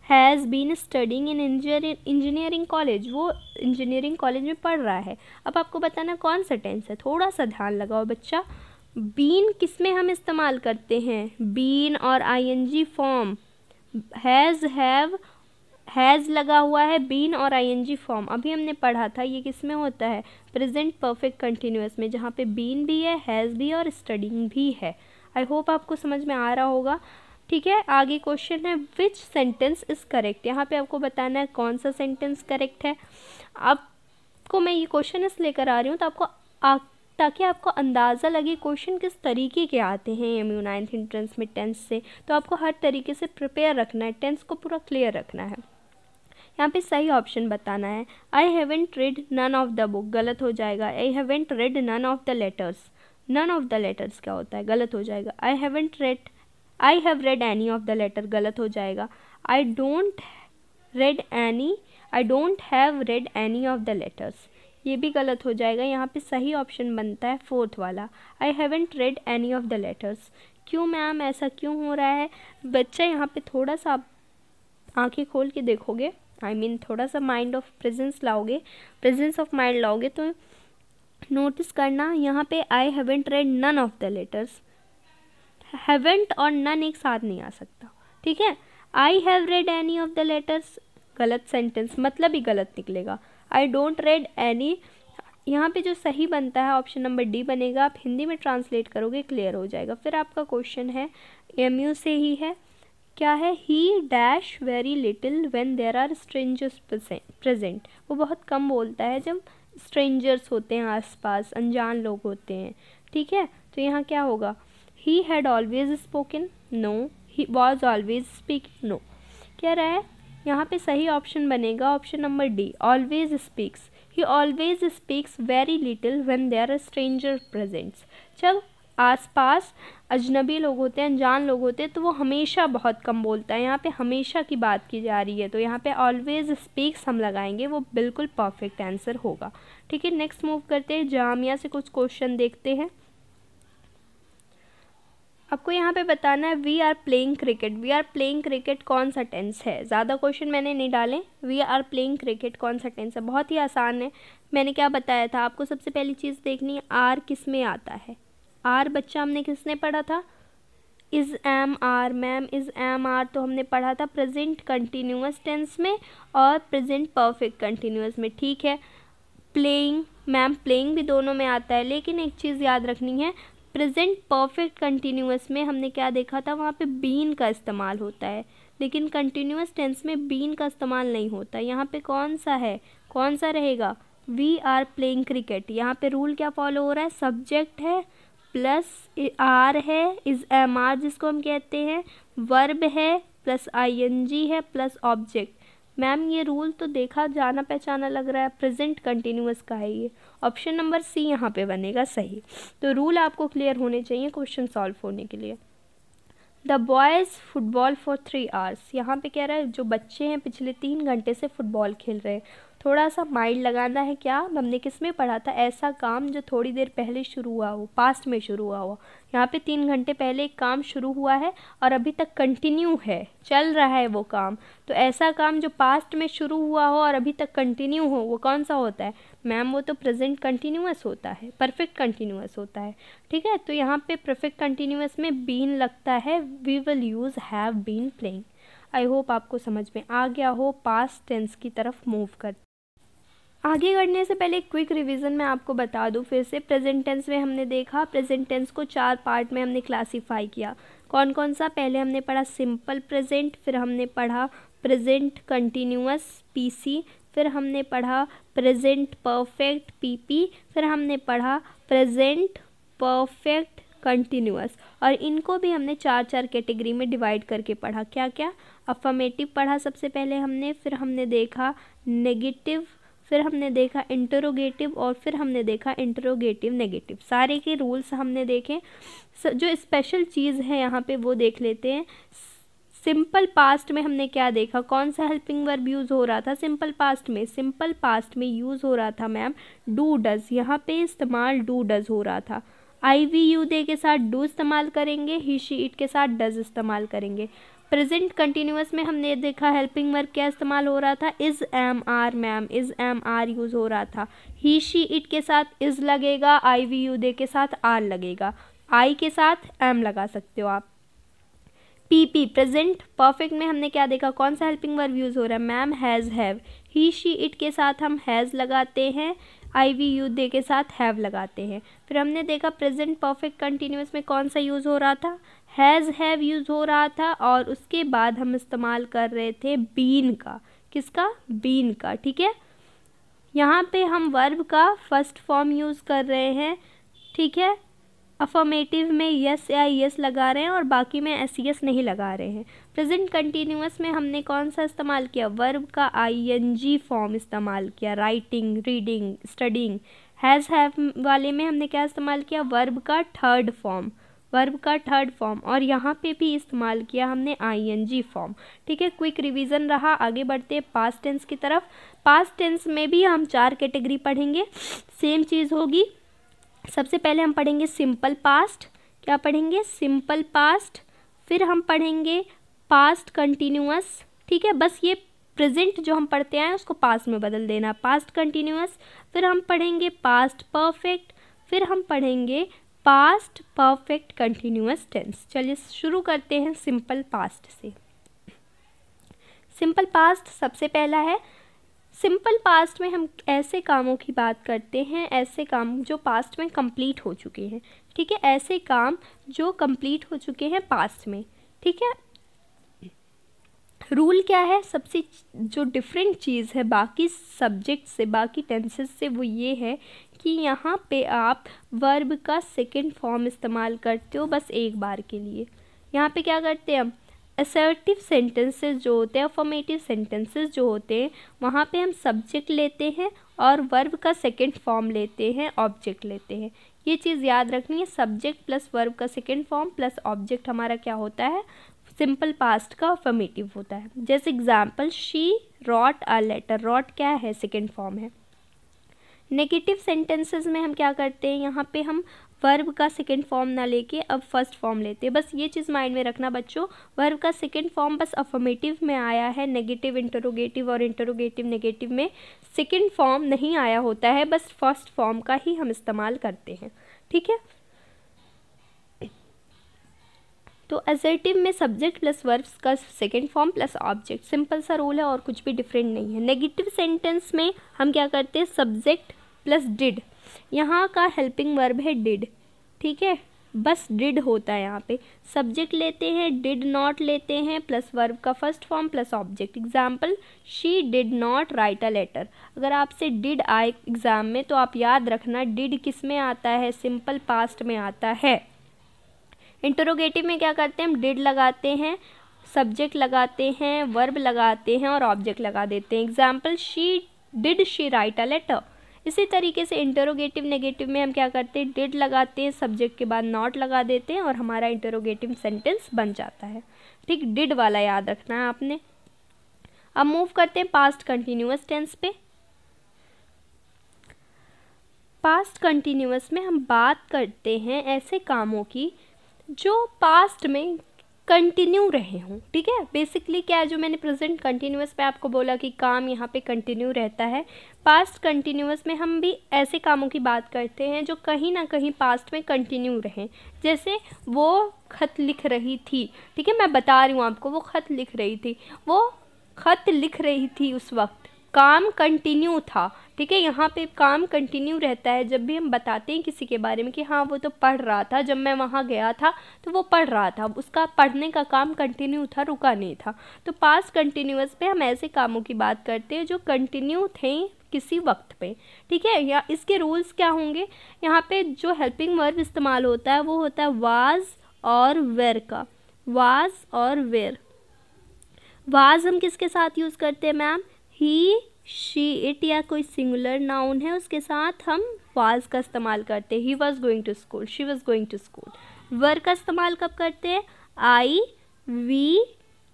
has been studying in engineering college, वो इंजीनियरिंग कॉलेज में पढ़ रहा है। अब आपको बताना कौन सा टेंस है, थोड़ा सा ध्यान लगाओ बच्चा। बीन किस में हम इस्तेमाल करते हैं, बीन और ING form, has, have, has लगा हुआ है, बीन और आईएनजी फॉर्म अभी हमने पढ़ा था, ये किस में होता है, प्रेजेंट परफेक्ट कंटिन्यूअस में, जहाँ पे बीन भी है, हैज़ भी है और स्टडिंग भी है। आई होप आपको समझ में आ रहा होगा। ठीक है, आगे क्वेश्चन है विच सेंटेंस इज़ करेक्ट। यहाँ पे आपको बताना है कौन सा सेंटेंस करेक्ट है। आपको मैं ये क्वेश्चन इसलिए लेकर आ रही हूँ ताकि आपको अंदाज़ा लगे क्वेश्चन किस तरीके के आते हैं एमयू 9th एंट्रेंस में टेंस से, तो आपको हर तरीके से प्रिपेयर रखना है, टेंस को पूरा क्लियर रखना है। यहाँ पे सही ऑप्शन बताना है। I haven't read none of the book, गलत हो जाएगा। I haven't read none of the letters, none of the letters क्या होता है, गलत हो जाएगा। I have read any of the letter, गलत हो जाएगा। I don't have read any of the letters, ये भी गलत हो जाएगा। यहाँ पे सही ऑप्शन बनता है फोर्थ वाला, आई haven't red any of the letters. क्यों मैम, ऐसा क्यों हो रहा है बच्चा, यहाँ पे थोड़ा सा आप आँखें खोल के देखोगे, थोड़ा सा mind of presence of mind लाओगे तो नोटिस करना, यहाँ पे I haven't read none of the letters, haven't और नन एक साथ नहीं आ सकता। ठीक है, I have read any of the letters, गलत सेंटेंस, मतलब ही गलत निकलेगा। आई डोंट रेड एनी, यहाँ पे जो सही बनता है ऑप्शन नंबर डी बनेगा। आप हिंदी में ट्रांसलेट करोगे क्लियर हो जाएगा। फिर आपका क्वेश्चन है एमयू से ही है, क्या है, he dash very little when there are strangers present, वो बहुत कम बोलता है जब स्ट्रेंजर्स होते हैं आसपास, अनजान लोग होते हैं। ठीक है, तो यहाँ क्या होगा, he had always spoken, no, he was always speaking, no. क्या रहा है, यहाँ पे सही ऑप्शन बनेगा option number D, always speaks. He always speaks very little when there are stranger presents, जब आसपास अजनबी लोग होते हैं, अनजान लोग होते हैं, तो वो हमेशा बहुत कम बोलता है। यहाँ पे हमेशा की बात की जा रही है, तो यहाँ पे ऑलवेज स्पीक्स हम लगाएंगे, वो बिल्कुल परफेक्ट आंसर होगा। ठीक है, नेक्स्ट मूव करते हैं, जामिया से कुछ क्वेश्चन देखते हैं। आपको यहाँ पे बताना है we are playing cricket, we are playing cricket कौन सा टेंस है, ज़्यादा क्वेश्चन मैंने नहीं डाले। वी आर प्लेइंग क्रिकेट कौन सा टेंस है, बहुत ही आसान है। मैंने क्या बताया था आपको, सबसे पहली चीज़ देखनी है आर किस में आता है। आर बच्चा हमने किसने पढ़ा था, is am are, ma'am is am are तो हमने पढ़ा था प्रेजेंट कंटिन्यूअस टेंस में और प्रेजेंट परफेक्ट कंटिन्यूअस में। ठीक है, प्लेइंग, मैम प्लेइंग भी दोनों में आता है, लेकिन एक चीज़ याद रखनी है, प्रेजेंट परफेक्ट कंटिन्यूअस में हमने क्या देखा था, वहाँ पे बीन का इस्तेमाल होता है, लेकिन कंटिन्यूअस टेंस में बीन का इस्तेमाल नहीं होता। यहाँ पे कौन सा है, कौन सा रहेगा, वी आर प्लेइंग क्रिकेट। यहाँ पे रूल क्या फॉलो हो रहा है, सब्जेक्ट है प्लस आर है, इज एम आर जिसको हम कहते हैं, वर्ब है प्लस आईएनजी है प्लस ऑब्जेक्ट। मैम ये रूल तो देखा जाना पहचाना लग रहा है, प्रेजेंट कंटिन्यूअस का है ये, ऑप्शन नंबर सी यहाँ पे बनेगा सही। तो रूल आपको क्लियर होने चाहिए क्वेश्चन सॉल्व होने के लिए। The boys football for 3 hours, यहाँ पे कह रहा है जो बच्चे हैं पिछले 3 घंटे से फुटबॉल खेल रहे हैं। थोड़ा सा माइंड लगाना है, क्या हमने किस में पढ़ा था, ऐसा काम जो थोड़ी देर पहले शुरू हुआ हो, पास्ट में शुरू हुआ हो। यहाँ पे 3 घंटे पहले एक काम शुरू हुआ है और अभी तक कंटिन्यू है, चल रहा है वो काम। तो ऐसा काम जो पास्ट में शुरू हुआ हो और अभी तक कंटिन्यू हो, वो कौन सा होता है मैम, वो तो प्रेजेंट कंटिन्यूअस होता है, परफेक्ट कंटिन्यूअस होता है। ठीक है, तो यहाँ पे परफेक्ट कंटिन्यूअस में बीन लगता है, we will use have been playing. I hope आपको समझ में आ गया हो। पास्ट टेंस की तरफ मूव कर आगे बढ़ने से पहले क्विक रिवीजन मैं आपको बता दूं फिर से। प्रेजेंट टेंस में हमने देखा, प्रेजेंट टेंस को 4 पार्ट में हमने क्लासीफाई किया। कौन कौन सा? पहले हमने पढ़ा सिंपल प्रेजेंट, फिर हमने पढ़ा प्रेजेंट कंटिन्यूअस पीसी, फिर हमने पढ़ा प्रेजेंट परफेक्ट पीपी, फिर हमने पढ़ा प्रेजेंट परफेक्ट कंटिन्यूअस। और इनको भी हमने 4 कैटेगरी में डिवाइड करके पढ़ा। क्या क्या? अफर्मेटिव पढ़ा सबसे पहले हमने, फिर हमने देखा नेगेटिव, फिर हमने देखा इंटरोगेटिव, और फिर हमने देखा इंटरोगेटिव नेगेटिव। सारे के रूल्स हमने देखे। जो स्पेशल चीज़ है यहाँ पे वो देख लेते हैं। सिंपल पास्ट में हमने क्या देखा? कौन सा हेल्पिंग वर्ब यूज़ हो रहा था सिंपल पास्ट में? सिंपल पास्ट में यूज़ हो रहा था मैम डू डज। यहाँ पे इस्तेमाल डू डज हो रहा था। आई वी यू दे के साथ डू इस्तेमाल करेंगे, ही शी इट के साथ डज इस्तेमाल करेंगे। प्रेजेंट कंटिन्यूअस में हमने देखा हेल्पिंग वर्ब क्या इस्तेमाल हो रहा था? Is am are ma'am, is am are use हो रहा था। ही शी इट के साथ इज़ लगेगा, आई वी यू दे के साथ आर लगेगा, आई के साथ एम लगा सकते हो आप। पीपी प्रेजेंट परफेक्ट में हमने क्या देखा? कौन सा हेल्पिंग वर्ब यूज़ हो रहा है? Ma'am has have. He she it के साथ हम हैज़ लगाते हैं, आई वी यू दे के साथ हैव लगाते हैं। फिर हमने देखा प्रेजेंट परफेक्ट कंटिन्यूअस में कौन सा यूज़ हो रहा था? हैज़ हैव यूज़ हो रहा था। और उसके बाद हम इस्तेमाल कर रहे थे बीन का। किसका? बीन का। ठीक है, यहाँ पे हम वर्ब का फर्स्ट फॉर्म यूज़ कर रहे हैं। ठीक है, अफर्मेटिव में यस या यस लगा रहे हैं और बाकी में एस यस नहीं लगा रहे हैं। प्रेजेंट कंटिन्यूअस में हमने कौन सा इस्तेमाल किया? वर्ब का आईएनजी फॉर्म इस्तेमाल किया। Writing, reading, studying. Has have वाले में हमने क्या इस्तेमाल किया? वर्ब का थर्ड फॉर्म, वर्ब का थर्ड फॉर्म। और यहाँ पे भी इस्तेमाल किया हमने आईएनजी फॉर्म। ठीक है, क्विक रिवीजन रहा। आगे बढ़ते हैं पास्ट टेंस की तरफ। पास्ट टेंस में भी हम 4 कैटेगरी पढ़ेंगे, सेम चीज़ होगी। सबसे पहले हम पढ़ेंगे सिंपल पास्ट। क्या पढ़ेंगे? Simple past. फिर हम पढ़ेंगे पास्ट कंटिन्यूअस। ठीक है, बस ये प्रेजेंट जो हम पढ़ते आए उसको पास्ट में बदल देना, पास्ट कंटिन्यूअस। फिर हम पढ़ेंगे पास्ट परफेक्ट। फिर हम पढ़ेंगे पास्ट परफेक्ट कंटिन्यूअस टेंस। चलिए शुरू करते हैं सिंपल पास्ट से। सिंपल पास्ट सबसे पहला है। सिंपल पास्ट में हम ऐसे कामों की बात करते हैं, ऐसे काम जो पास्ट में कंप्लीट हो चुके हैं। ठीक है, ऐसे काम जो कंप्लीट हो चुके हैं पास्ट में। ठीक है, रूल क्या है? सबसे जो डिफरेंट चीज़ है बाकी सब्जेक्ट से, बाकी टेंसेस से, वो ये है कि यहाँ पे आप वर्ब का सेकंड फॉर्म इस्तेमाल करते हो बस एक बार के लिए। यहाँ पे क्या करते हैं हम? असर्टिव सेंटेंसेस जो होते हैं, अफर्मेटिव सेंटेंसेस जो होते हैं, वहाँ पे हम सब्जेक्ट लेते हैं और वर्ब का सेकंड फॉर्म लेते हैं, ऑब्जेक्ट लेते हैं। ये चीज़ याद रखनी है, सब्जेक्ट प्लस वर्ब का सेकंड फॉर्म प्लस ऑब्जेक्ट हमारा क्या होता है? सिंपल पास्ट का अफर्मेटिव होता है। जैसे example, she wrote a letter. Wrote क्या है? सेकंड फॉर्म है। नेगेटिव सेंटेंसेस में हम क्या करते हैं? यहाँ पे हम वर्ब का सेकंड फॉर्म ना लेके अब फर्स्ट फॉर्म लेते हैं। बस ये चीज़ माइंड में रखना बच्चों, वर्ब का सेकंड फॉर्म बस अफर्मेटिव में आया है, नेगेटिव इंटरोगेटिव और इंटरोगेटिव नेगेटिव में सेकंड फॉर्म नहीं आया होता है, बस फर्स्ट फॉर्म का ही हम इस्तेमाल करते हैं। ठीक है, तो असर्टिव में सब्जेक्ट प्लस वर्ब्स का second form plus object, simple सा रूल है और कुछ भी डिफरेंट नहीं है। नेगेटिव सेंटेंस में हम क्या करते हैं? Subject plus did. यहाँ का हेल्पिंग वर्ब है डिड। ठीक है, बस डिड होता है। यहाँ पे सब्जेक्ट लेते हैं, डिड नॉट लेते हैं, प्लस वर्ब का first form plus object. Example, she did not write a letter. अगर आपसे डिड आए एग्जाम में तो आप याद रखना डिड किस में आता है? सिंपल पास्ट में आता है। इंटरोगेटिव में क्या करते हैं? हम डिड लगाते हैं, सब्जेक्ट लगाते हैं, वर्ब लगाते हैं और ऑब्जेक्ट लगा देते हैं। Example, she write a letter. इसी तरीके से इंटरोगेटिव नेगेटिव में हम क्या करते हैं? डिड लगाते हैं, सब्जेक्ट के बाद नॉट लगा देते हैं और हमारा इंटरोगेटिव सेंटेंस बन जाता है। ठीक, डिड वाला याद रखना है आपने। अब मूव करते हैं पास्ट कंटिन्यूअस टेंस पे। पास्ट कंटिन्यूअस में हम बात करते हैं ऐसे कामों की जो पास्ट में कंटिन्यू रहे हों। ठीक है, बेसिकली क्या है, जो मैंने प्रेजेंट कंटिन्यूअस पे आपको बोला कि काम यहाँ पे कंटिन्यू रहता है, पास्ट कंटिन्यूअस में हम भी ऐसे कामों की बात करते हैं जो कहीं ना कहीं पास्ट में कंटिन्यू रहें। जैसे वो खत लिख रही थी। ठीक है, मैं बता रही हूँ आपको, वो खत लिख रही थी, वो खत लिख रही थी उस वक्त। काम कंटिन्यू था, ठीक है। यहाँ पे काम कंटिन्यू रहता है जब भी हम बताते हैं किसी के बारे में कि हाँ वो तो पढ़ रहा था, जब मैं वहाँ गया था तो वो पढ़ रहा था, उसका पढ़ने का काम कंटिन्यू था, रुका नहीं था। तो पास्ट कंटिन्यूअस में हम ऐसे कामों की बात करते हैं जो कंटिन्यू थे किसी वक्त पे, ठीक है। या इसके रूल्स क्या होंगे, यहाँ पे जो हेल्पिंग वर्ब इस्तेमाल होता है वो होता है वाज और वेर का, वाज और वेर। वाज हम किसके साथ यूज़ करते हैं मैम, ही, शी, इट या कोई सिंगुलर नाउन है उसके साथ हम वाज का इस्तेमाल करते हैं। He was going to school, she was going to school. Were का इस्तेमाल कब करते हैं, आई, वी,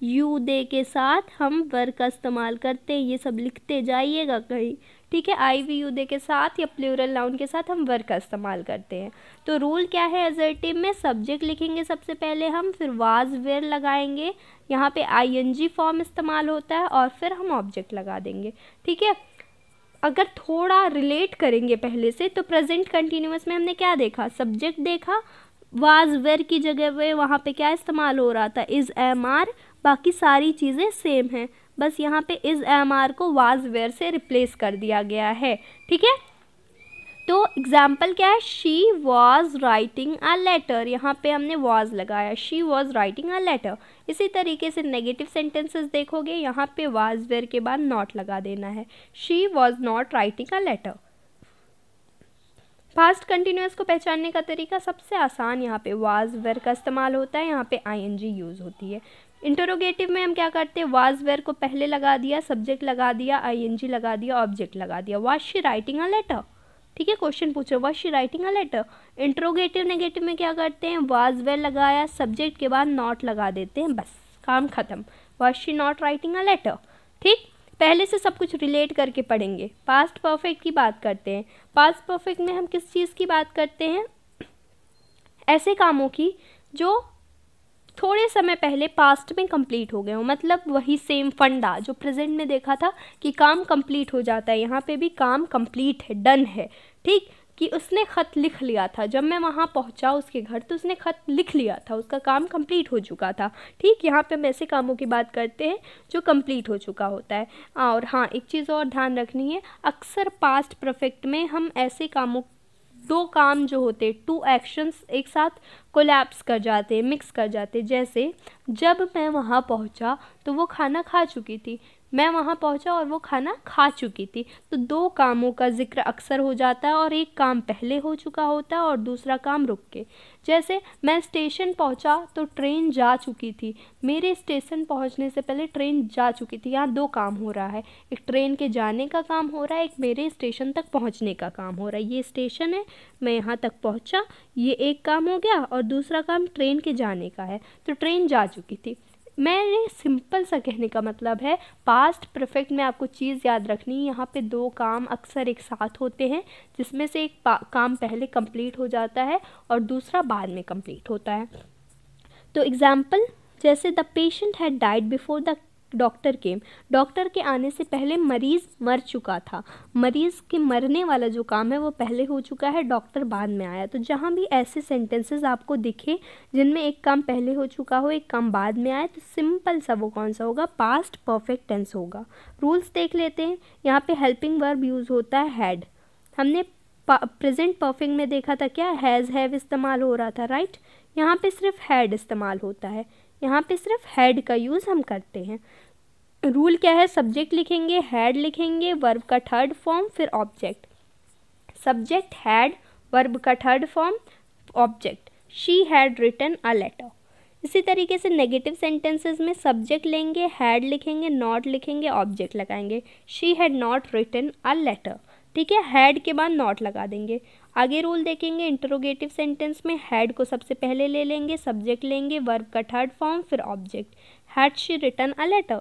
यू दे के साथ हम वर का इस्तेमाल करते हैं। ये सब लिखते जाइएगा कहीं, ठीक है। आई, वी, यू दे के साथ या प्लूरल नाउन के साथ हम वर का इस्तेमाल करते हैं। तो रूल क्या है, एजर्टिव में सब्जेक्ट लिखेंगे सबसे पहले हम, फिर वाज वेयर लगाएंगे, यहाँ पे आईएनजी फॉर्म इस्तेमाल होता है और फिर हम ऑब्जेक्ट लगा देंगे, ठीक है। अगर थोड़ा रिलेट करेंगे पहले से तो प्रेजेंट कंटिन्यूअस में हमने क्या देखा, सब्जेक्ट देखा, वाज वेयर की जगह पे वहाँ पे क्या इस्तेमाल हो रहा था, इज़, एम, आर। बाकी सारी चीज़ें सेम हैं, बस यहाँ पे इज़, एम, आर को वाज वेयर से रिप्लेस कर दिया गया है, ठीक है। तो एग्जाम्पल क्या है, she was writing a letter, यहाँ पे हमने वॉज लगाया, she was writing a letter. इसी तरीके से नेगेटिव सेंटेंसेस देखोगे, यहाँ पे वाज वेयर के बाद नॉट लगा देना है, she was not writing a letter. Past continuous को पहचानने का तरीका सबसे आसान, यहाँ पे वाज वेयर का इस्तेमाल होता है, यहाँ पे आईएनजी यूज़ होती है। इंटरोगेटिव में हम क्या करते हैं, वाज वेयर को पहले लगा दिया, सब्जेक्ट लगा दिया, आईएनजी लगा दिया, ऑब्जेक्ट लगा दिया। Was she writing a letter, ठीक है, क्वेश्चन पूछो was she writing a letter. Interrogative negative में क्या करते हैं, वाज वेयर लगाया, सब्जेक्ट के बाद नॉट लगा देते हैं, बस काम खत्म, was she not writing a letter, ठीक। पहले से सब कुछ रिलेट करके पढ़ेंगे। पास्ट परफेक्ट की बात करते हैं। पास्ट परफेक्ट में हम किस चीज़ की बात करते हैं, ऐसे कामों की जो थोड़े समय पहले पास्ट में कंप्लीट हो गए हो, मतलब वही सेम फंडा जो प्रेजेंट में देखा था कि काम कंप्लीट हो जाता है, यहाँ पे भी काम कंप्लीट है, डन है, ठीक। कि उसने ख़त लिख लिया था, जब मैं वहाँ पहुँचा उसके घर तो उसने ख़त लिख लिया था, उसका काम कंप्लीट हो चुका था, ठीक। यहाँ पे हम ऐसे कामों की बात करते हैं जो कंप्लीट हो चुका होता है। और हाँ, एक चीज़ और ध्यान रखनी है, अक्सर पास्ट परफेक्ट में हम ऐसे कामों, दो काम जो होते, टू एक्शंस एक साथ कोलैप्स कर जाते, मिक्स कर जाते। जैसे जब मैं वहाँ पहुँचा तो वो खाना खा चुकी थी, मैं वहाँ पहुँचा और वो खाना खा चुकी थी, तो दो कामों का जिक्र अक्सर हो जाता है और एक काम पहले हो चुका होता है और दूसरा काम रुक के। जैसे मैं स्टेशन पहुँचा तो ट्रेन जा चुकी थी, मेरे स्टेशन पहुँचने से पहले ट्रेन जा चुकी थी, यहाँ दो काम हो रहा है, एक ट्रेन के जाने का काम हो रहा है, एक मेरे स्टेशन तक पहुँचने का काम हो रहा है। ये स्टेशन है, मैं यहाँ तक पहुँचा, ये एक काम हो गया, और दूसरा काम ट्रेन के जाने का है, तो ट्रेन जा चुकी थी। मैंने सिंपल सा कहने का मतलब है, पास्ट परफेक्ट में आपको चीज़ याद रखनी है, यहाँ पे दो काम अक्सर एक साथ होते हैं, जिसमें से एक काम पहले कंप्लीट हो जाता है और दूसरा बाद में कंप्लीट होता है। तो एग्जाम्पल, जैसे the patient had died before the doctor came, doctor के आने से पहले मरीज़ मर चुका था, मरीज़ के मरने वाला जो काम है वो पहले हो चुका है, डॉक्टर बाद में आया। तो जहाँ भी ऐसे सेंटेंसेस आपको दिखे जिनमें एक काम पहले हो चुका हो, एक काम बाद में आए, तो सिंपल सा वो कौन सा होगा, पास्ट परफेक्ट टेंस होगा। रूल्स देख लेते हैं। यहाँ पे हेल्पिंग वर्ब यूज़ होता है हैड, हमने प्रेजेंट परफेक्ट में देखा था क्या, हैज़, हैव इस्तेमाल हो रहा था, राइट। यहाँ पे सिर्फ हैड इस्तेमाल होता है, यहाँ पे सिर्फ हैड का यूज़ हम करते हैं। रूल क्या है, सब्जेक्ट लिखेंगे, हैड लिखेंगे, वर्ब का थर्ड फॉर्म, फिर ऑब्जेक्ट। सब्जेक्ट हैड, वर्ब का third form, object. She had written a letter. इसी तरीके से नेगेटिव सेंटेंसेस में सब्जेक्ट लेंगे, हैड लिखेंगे, नॉट लिखेंगे, ऑब्जेक्ट लगाएंगे। She had not written a letter, ठीक है, हैड के बाद नॉट लगा देंगे। आगे रूल देखेंगे, इंटरोगेटिव सेंटेंस में हैड को सबसे पहले ले लेंगे, सब्जेक्ट लेंगे, वर्ब का थर्ड फॉर्म, फिर object. Had she written a letter,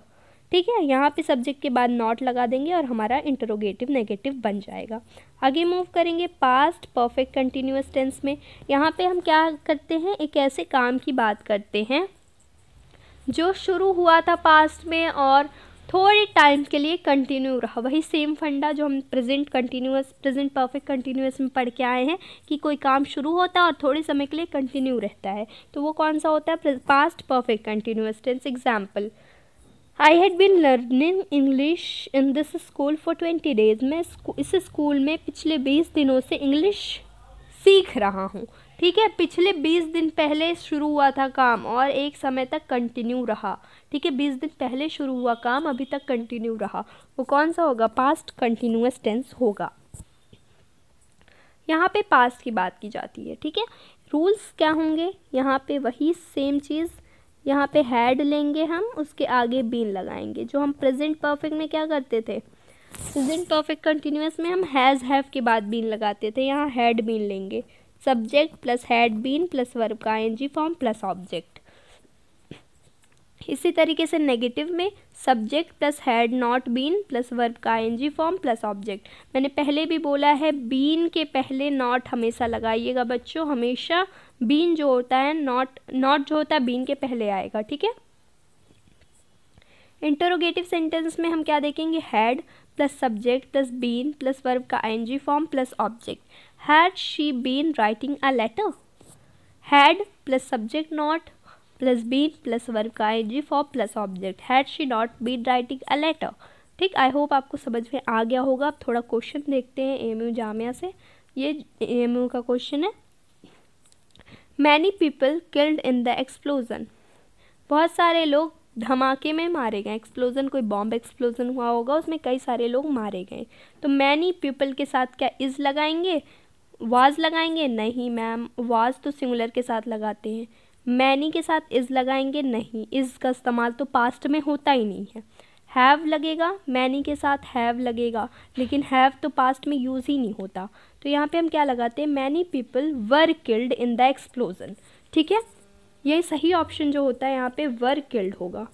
ठीक है, यहाँ पे सब्जेक्ट के बाद नॉट लगा देंगे और हमारा इंटरोगेटिव नेगेटिव बन जाएगा। आगे मूव करेंगे पास्ट परफेक्ट कंटिन्यूअस टेंस में। यहाँ पे हम क्या करते हैं, एक ऐसे काम की बात करते हैं जो शुरू हुआ था पास्ट में और थोड़े टाइम के लिए कंटिन्यू रहा, वही सेम फंडा जो हम प्रेजेंट परफेक्ट कंटिन्यूअस में पढ़ के आए हैं कि कोई काम शुरू होता है और थोड़े समय के लिए कंटिन्यू रहता है, तो वो कौन सा होता है, past perfect continuous tense. Example, I had been learning English in this school for 20 days। मैं इस स्कूल में पिछले 20 दिनों से इंग्लिश सीख रहा हूँ। ठीक है, पिछले 20 दिन पहले शुरू हुआ था काम और एक समय तक कंटिन्यू रहा। ठीक है, 20 दिन पहले शुरू हुआ काम अभी तक कंटिन्यू रहा, वो कौन सा होगा? पास्ट कंटिन्यूअस टेंस होगा। यहाँ पे पास्ट की बात की जाती है। ठीक है, रूल्स क्या होंगे? यहाँ पे वही सेम चीज़, यहाँ पे हैड लेंगे हम, उसके आगे बीन लगाएंगे। जो हम प्रेजेंट परफेक्ट में क्या करते थे? प्रेजेंट परफेक्ट कंटिन्यूअस में हम हैज़ हैव के बाद बीन लगाते थे, यहाँ हैड बीन लेंगे। Subject plus had been plus verb का आईएनजी फॉर्म प्लस ऑब्जेक्ट। इसी तरीके से नेगेटिव में subject plus had not been plus verb का आईएनजी फॉर्म प्लस ऑब्जेक्ट। मैंने पहले भी बोला है बीन के पहले नॉट हमेशा लगाइएगा बच्चों, हमेशा बीन जो होता है नॉट जो होता है बीन के पहले आएगा। ठीक है, इंटरोगेटिव सेंटेंस में हम क्या देखेंगे? Had plus subject plus been plus verb का ING form plus object. Had she been writing a letter? Had plus subject not plus been plus verb का ING form plus object. Had she not been writing a letter? ठीक, I hope आपको समझ में आ गया होगा। अब थोड़ा question देखते हैं एएमयू जामिया से। ये एएमयू का क्वेश्चन है। Many people killed in the explosion. बहुत सारे लोग धमाके में मारे गए। एक्सप्लोजन कोई बॉम्ब एक्सप्लोजन हुआ होगा, उसमें कई सारे लोग मारे गए। तो मैनी पीपल के साथ क्या इज़ लगाएंगे? वाज लगाएंगे? नहीं मैम, वाज तो सिंगुलर के साथ लगाते हैं। मैनी के साथ इज़ लगाएंगे? नहीं, इज़ का इस्तेमाल तो पास्ट में होता ही नहीं है। हैव लगेगा, मैनी के साथ हैव लगेगा, लेकिन हैव तो पास्ट में यूज़ ही नहीं होता। तो यहाँ पे हम क्या लगाते हैं? Many people were killed in the explosion. ठीक है, ये सही ऑप्शन जो होता है यहाँ पे वर किल्ड होगा।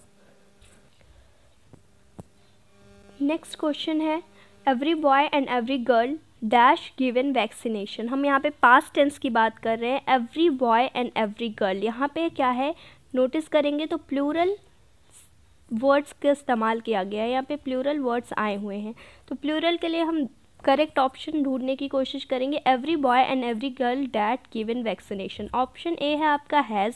नेक्स्ट क्वेश्चन है every boy and every girl dash given vaccination. हम यहाँ पे पास्ट टेंस की बात कर रहे हैं। Every boy and every girl, यहाँ पे क्या है? नोटिस करेंगे तो प्लूरल वर्ड्स का इस्तेमाल किया गया है। यहाँ पे प्लूरल वर्ड्स आए हुए हैं, तो प्लूरल के लिए हम करेक्ट ऑप्शन ढूंढने की कोशिश करेंगे। Every boy and every girl that given vaccination. Option A है आपका हैज़,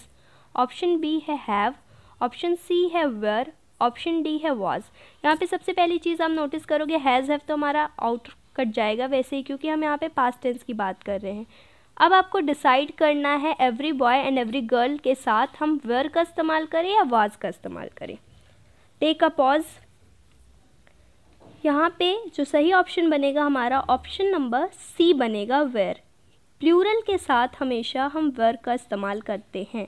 ऑप्शन बी है हैव, ऑप्शन सी है वेयर, ऑप्शन डी है वाज। यहाँ पे सबसे पहली चीज़ आप नोटिस करोगे हैज़ हैव तो हमारा आउट कट जाएगा वैसे ही, क्योंकि हम यहाँ पे पास्ट टेंस की बात कर रहे हैं। अब आपको डिसाइड करना है every boy and every girl के साथ हम वेयर का इस्तेमाल करें या वाज का इस्तेमाल करें। Take a pause. यहाँ पे जो सही ऑप्शन बनेगा हमारा ऑप्शन नंबर सी बनेगा, वेयर। प्लूरल के साथ हमेशा हम वेयर का इस्तेमाल करते हैं।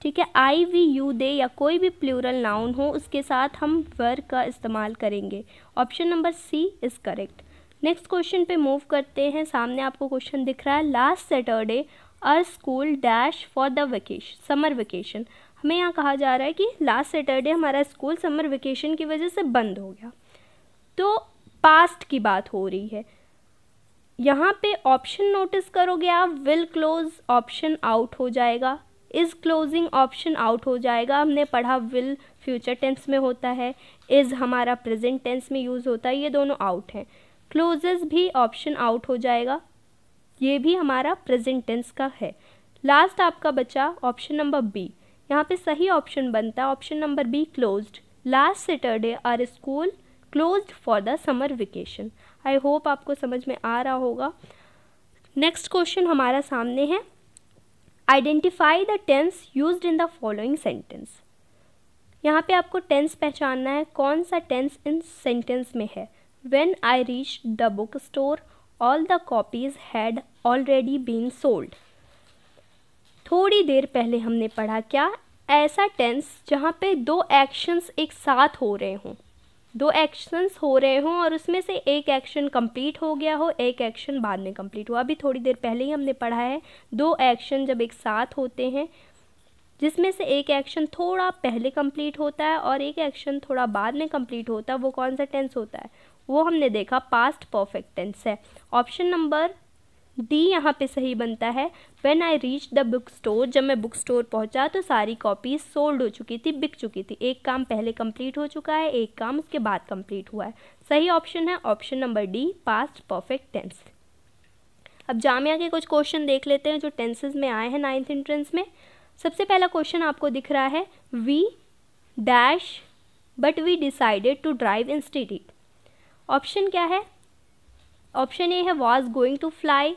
ठीक है, आई वी यू दे या कोई भी प्लूरल नाउन हो उसके साथ हम वेयर का इस्तेमाल करेंगे। Option number C is correct. Next question पे मूव करते हैं। सामने आपको क्वेश्चन दिख रहा है last Saturday our school dash for the vacation, summer vacation. हमें यहाँ कहा जा रहा है कि लास्ट सैटरडे हमारा स्कूल समर वेकेशन की वजह से बंद हो गया, तो पास्ट की बात हो रही है। यहाँ पे ऑप्शन नोटिस करोगे आप, विल क्लोज ऑप्शन आउट हो जाएगा, इज़ क्लोजिंग ऑप्शन आउट हो जाएगा। हमने पढ़ा विल फ्यूचर टेंस में होता है, इज़ हमारा प्रेजेंट टेंस में यूज़ होता है, ये दोनों आउट हैं। क्लोजेस भी ऑप्शन आउट हो जाएगा, ये भी हमारा प्रेजेंट टेंस का है। लास्ट आपका बचा ऑप्शन नंबर बी। यहाँ पे सही ऑप्शन बनता है option number B, closed. Last Saturday our school closed for the summer vacation. I hope आपको समझ में आ रहा होगा। नेक्स्ट क्वेश्चन हमारा सामने है, identify the tense used in the following sentence. यहाँ पे आपको टेंस पहचानना है, कौन सा टेंस इन सेंटेंस में है। When I reached the book store all the copies had already been sold. थोड़ी देर पहले हमने पढ़ा क्या, ऐसा टेंस जहाँ पे दो एक्शंस एक साथ हो रहे हों, दो एक्शंस हो रहे हों और उसमें से एक एक्शन कंप्लीट हो गया हो, एक एक्शन बाद में कंप्लीट हुआ। अभी थोड़ी देर पहले ही हमने पढ़ा है दो एक्शन जब एक साथ होते हैं जिसमें से एक एक्शन थोड़ा पहले कंप्लीट होता है और एक एक्शन थोड़ा बाद में कंप्लीट होता है, वो कौन सा टेंस होता है? वो हमने देखा पास्ट परफेक्ट टेंस है। ऑप्शन नंबर डी यहाँ पे सही बनता है। When I reach the book store, जब मैं बुक स्टोर पहुँचा तो सारी कॉपीज सोल्ड हो चुकी थी, बिक चुकी थी। एक काम पहले कंप्लीट हो चुका है, एक काम उसके बाद कंप्लीट हुआ है। सही ऑप्शन है option number D, past perfect tense. अब जामिया के कुछ क्वेश्चन देख लेते हैं जो टेंसेज में आए हैं 9th एंट्रेंस में। सबसे पहला क्वेश्चन आपको दिख रहा है, we dash but we decided to drive instead it. Option क्या है? ऑप्शन ए है was going to fly,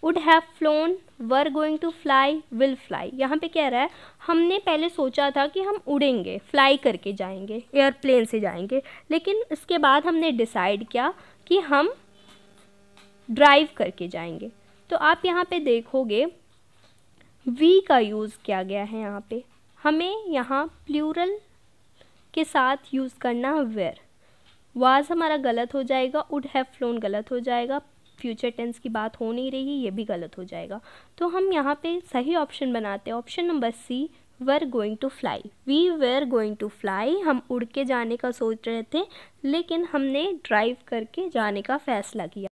would have flown, were going to fly, will fly. यहाँ पे कह रहा है हमने पहले सोचा था कि हम उड़ेंगे, फ्लाई करके जाएंगे, एयरप्लेन से जाएंगे, लेकिन इसके बाद हमने डिसाइड किया कि हम ड्राइव करके जाएंगे। तो आप यहाँ पे देखोगे वी का यूज़ किया गया है। यहाँ पे हमें यहाँ प्लूरल के साथ यूज़ करना वेयर। वाज हमारा गलत हो जाएगा, वुड हैव फ्लोन गलत हो जाएगा, फ्यूचर टेंस की बात हो नहीं रही, ये भी गलत हो जाएगा। तो हम यहाँ पे सही ऑप्शन बनाते हैं, option number C, were going to fly. We were going to fly, हम उड़ के जाने का सोच रहे थे, लेकिन हमने ड्राइव करके जाने का फैसला किया।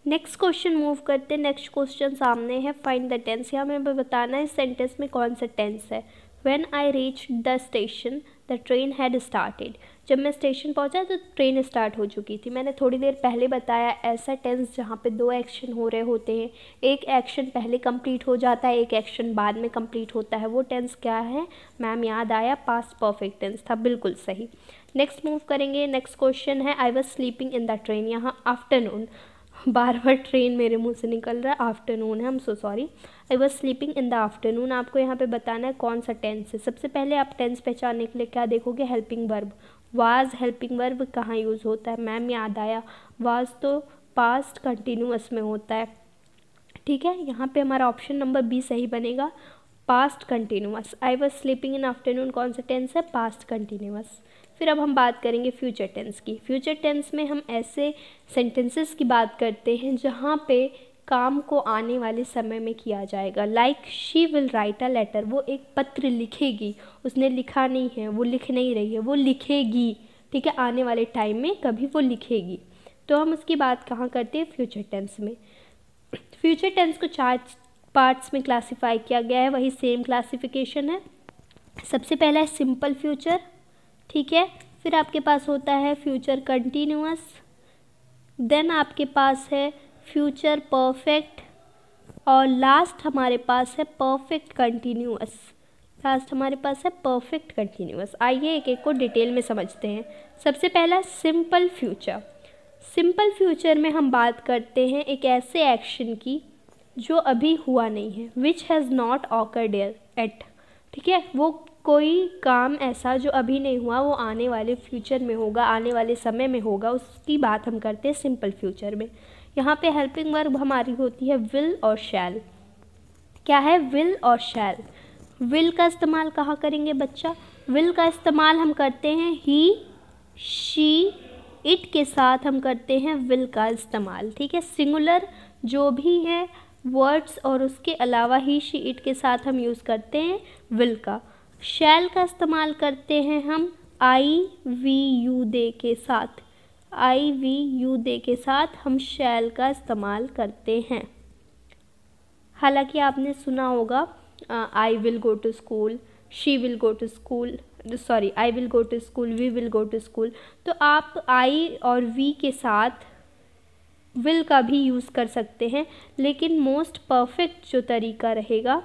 नेक्स्ट क्वेश्चन मूव करते हैं। नेक्स्ट क्वेश्चन सामने है, फाइंड द टेंस। यहाँ हमें बताना है इस सेंटेंस में कौन सा टेंस है। When I reached the station, the train had started. जब मैं स्टेशन पहुंचा तो ट्रेन स्टार्ट हो चुकी थी। मैंने थोड़ी देर पहले बताया ऐसा टेंस जहाँ पे दो एक्शन हो रहे होते हैं, एक एक्शन पहले कंप्लीट हो जाता है, एक एक्शन बाद में कंप्लीट होता है, वो टेंस क्या है मैम? याद आया, पास्ट परफेक्ट टेंस था, बिल्कुल सही। नेक्स्ट मूव करेंगे। नेक्स्ट क्वेश्चन है, I was sleeping in the train. यहाँ आफ्टरनून, बार बार ट्रेन मेरे मुंह से निकल रहा है, आफ्टरनून है, I am so sorry. I was sleeping in the afternoon. आपको यहाँ पे बताना है कौन सा टेंस है। सबसे पहले आप टेंस पहचानने के लिए क्या देखोगे? Helping verb. Was helping verb कहाँ यूज़ होता है मैम? याद आया, वाज तो पास्ट कंटिन्यूअस में होता है, ठीक है। यहाँ पे हमारा ऑप्शन नंबर बी सही बनेगा, past continuous. I was sleeping in afternoon कौन सा टेंस है? Past continuous. फिर अब हम बात करेंगे फ्यूचर टेंस की। फ्यूचर टेंस में हम ऐसे सेंटेंसेस की बात करते हैं जहाँ पे काम को आने वाले समय में किया जाएगा। Like she will write a letter, वो एक पत्र लिखेगी, उसने लिखा नहीं है, वो लिख नहीं रही है, वो लिखेगी, ठीक है, आने वाले टाइम में कभी वो लिखेगी। तो हम उसकी बात कहाँ करते हैं? फ्यूचर टेंस में। फ्यूचर टेंस को 4 पार्ट्स में क्लासीफाई किया गया है, वही सेम क्लासिफिकेशन है। सबसे पहला है सिंपल फ्यूचर, ठीक है। फिर आपके पास होता है फ्यूचर कंटिन्यूअस, देन आपके पास है फ्यूचर परफेक्ट, और लास्ट हमारे पास है परफेक्ट कंटिन्यूअस। लास्ट हमारे पास है परफेक्ट कंटिन्यूअस। आइए एक एक को डिटेल में समझते हैं। सबसे पहला सिंपल फ्यूचर। सिंपल फ्यूचर में हम बात करते हैं एक ऐसे एक्शन की जो अभी हुआ नहीं है, which has not occurred at, ठीक है। वो कोई काम ऐसा जो अभी नहीं हुआ, वो आने वाले फ्यूचर में होगा, आने वाले समय में होगा, उसकी बात हम करते हैं सिंपल फ्यूचर में। यहाँ पे हेल्पिंग वर्ब हमारी होती है विल और शैल। क्या है? विल और शैल। विल का इस्तेमाल कहाँ करेंगे बच्चा? विल का इस्तेमाल हम करते हैं ही, शी, इट के साथ हम करते हैं विल का इस्तेमाल, ठीक है। सिंगुलर जो भी है वर्ड्स और उसके अलावा ही, शी, इट के साथ हम यूज़ करते हैं विल का। शैल का इस्तेमाल करते हैं हम आई वी यू दे के साथ। आई वी यू दे के साथ हम शैल का इस्तेमाल करते हैं। हालांकि आपने सुना होगा I will go to school, she will go to school, sorry I will go to school, we will go to school. तो आप आई और वी के साथ विल का भी यूज़ कर सकते हैं, लेकिन मोस्ट परफेक्ट जो तरीका रहेगा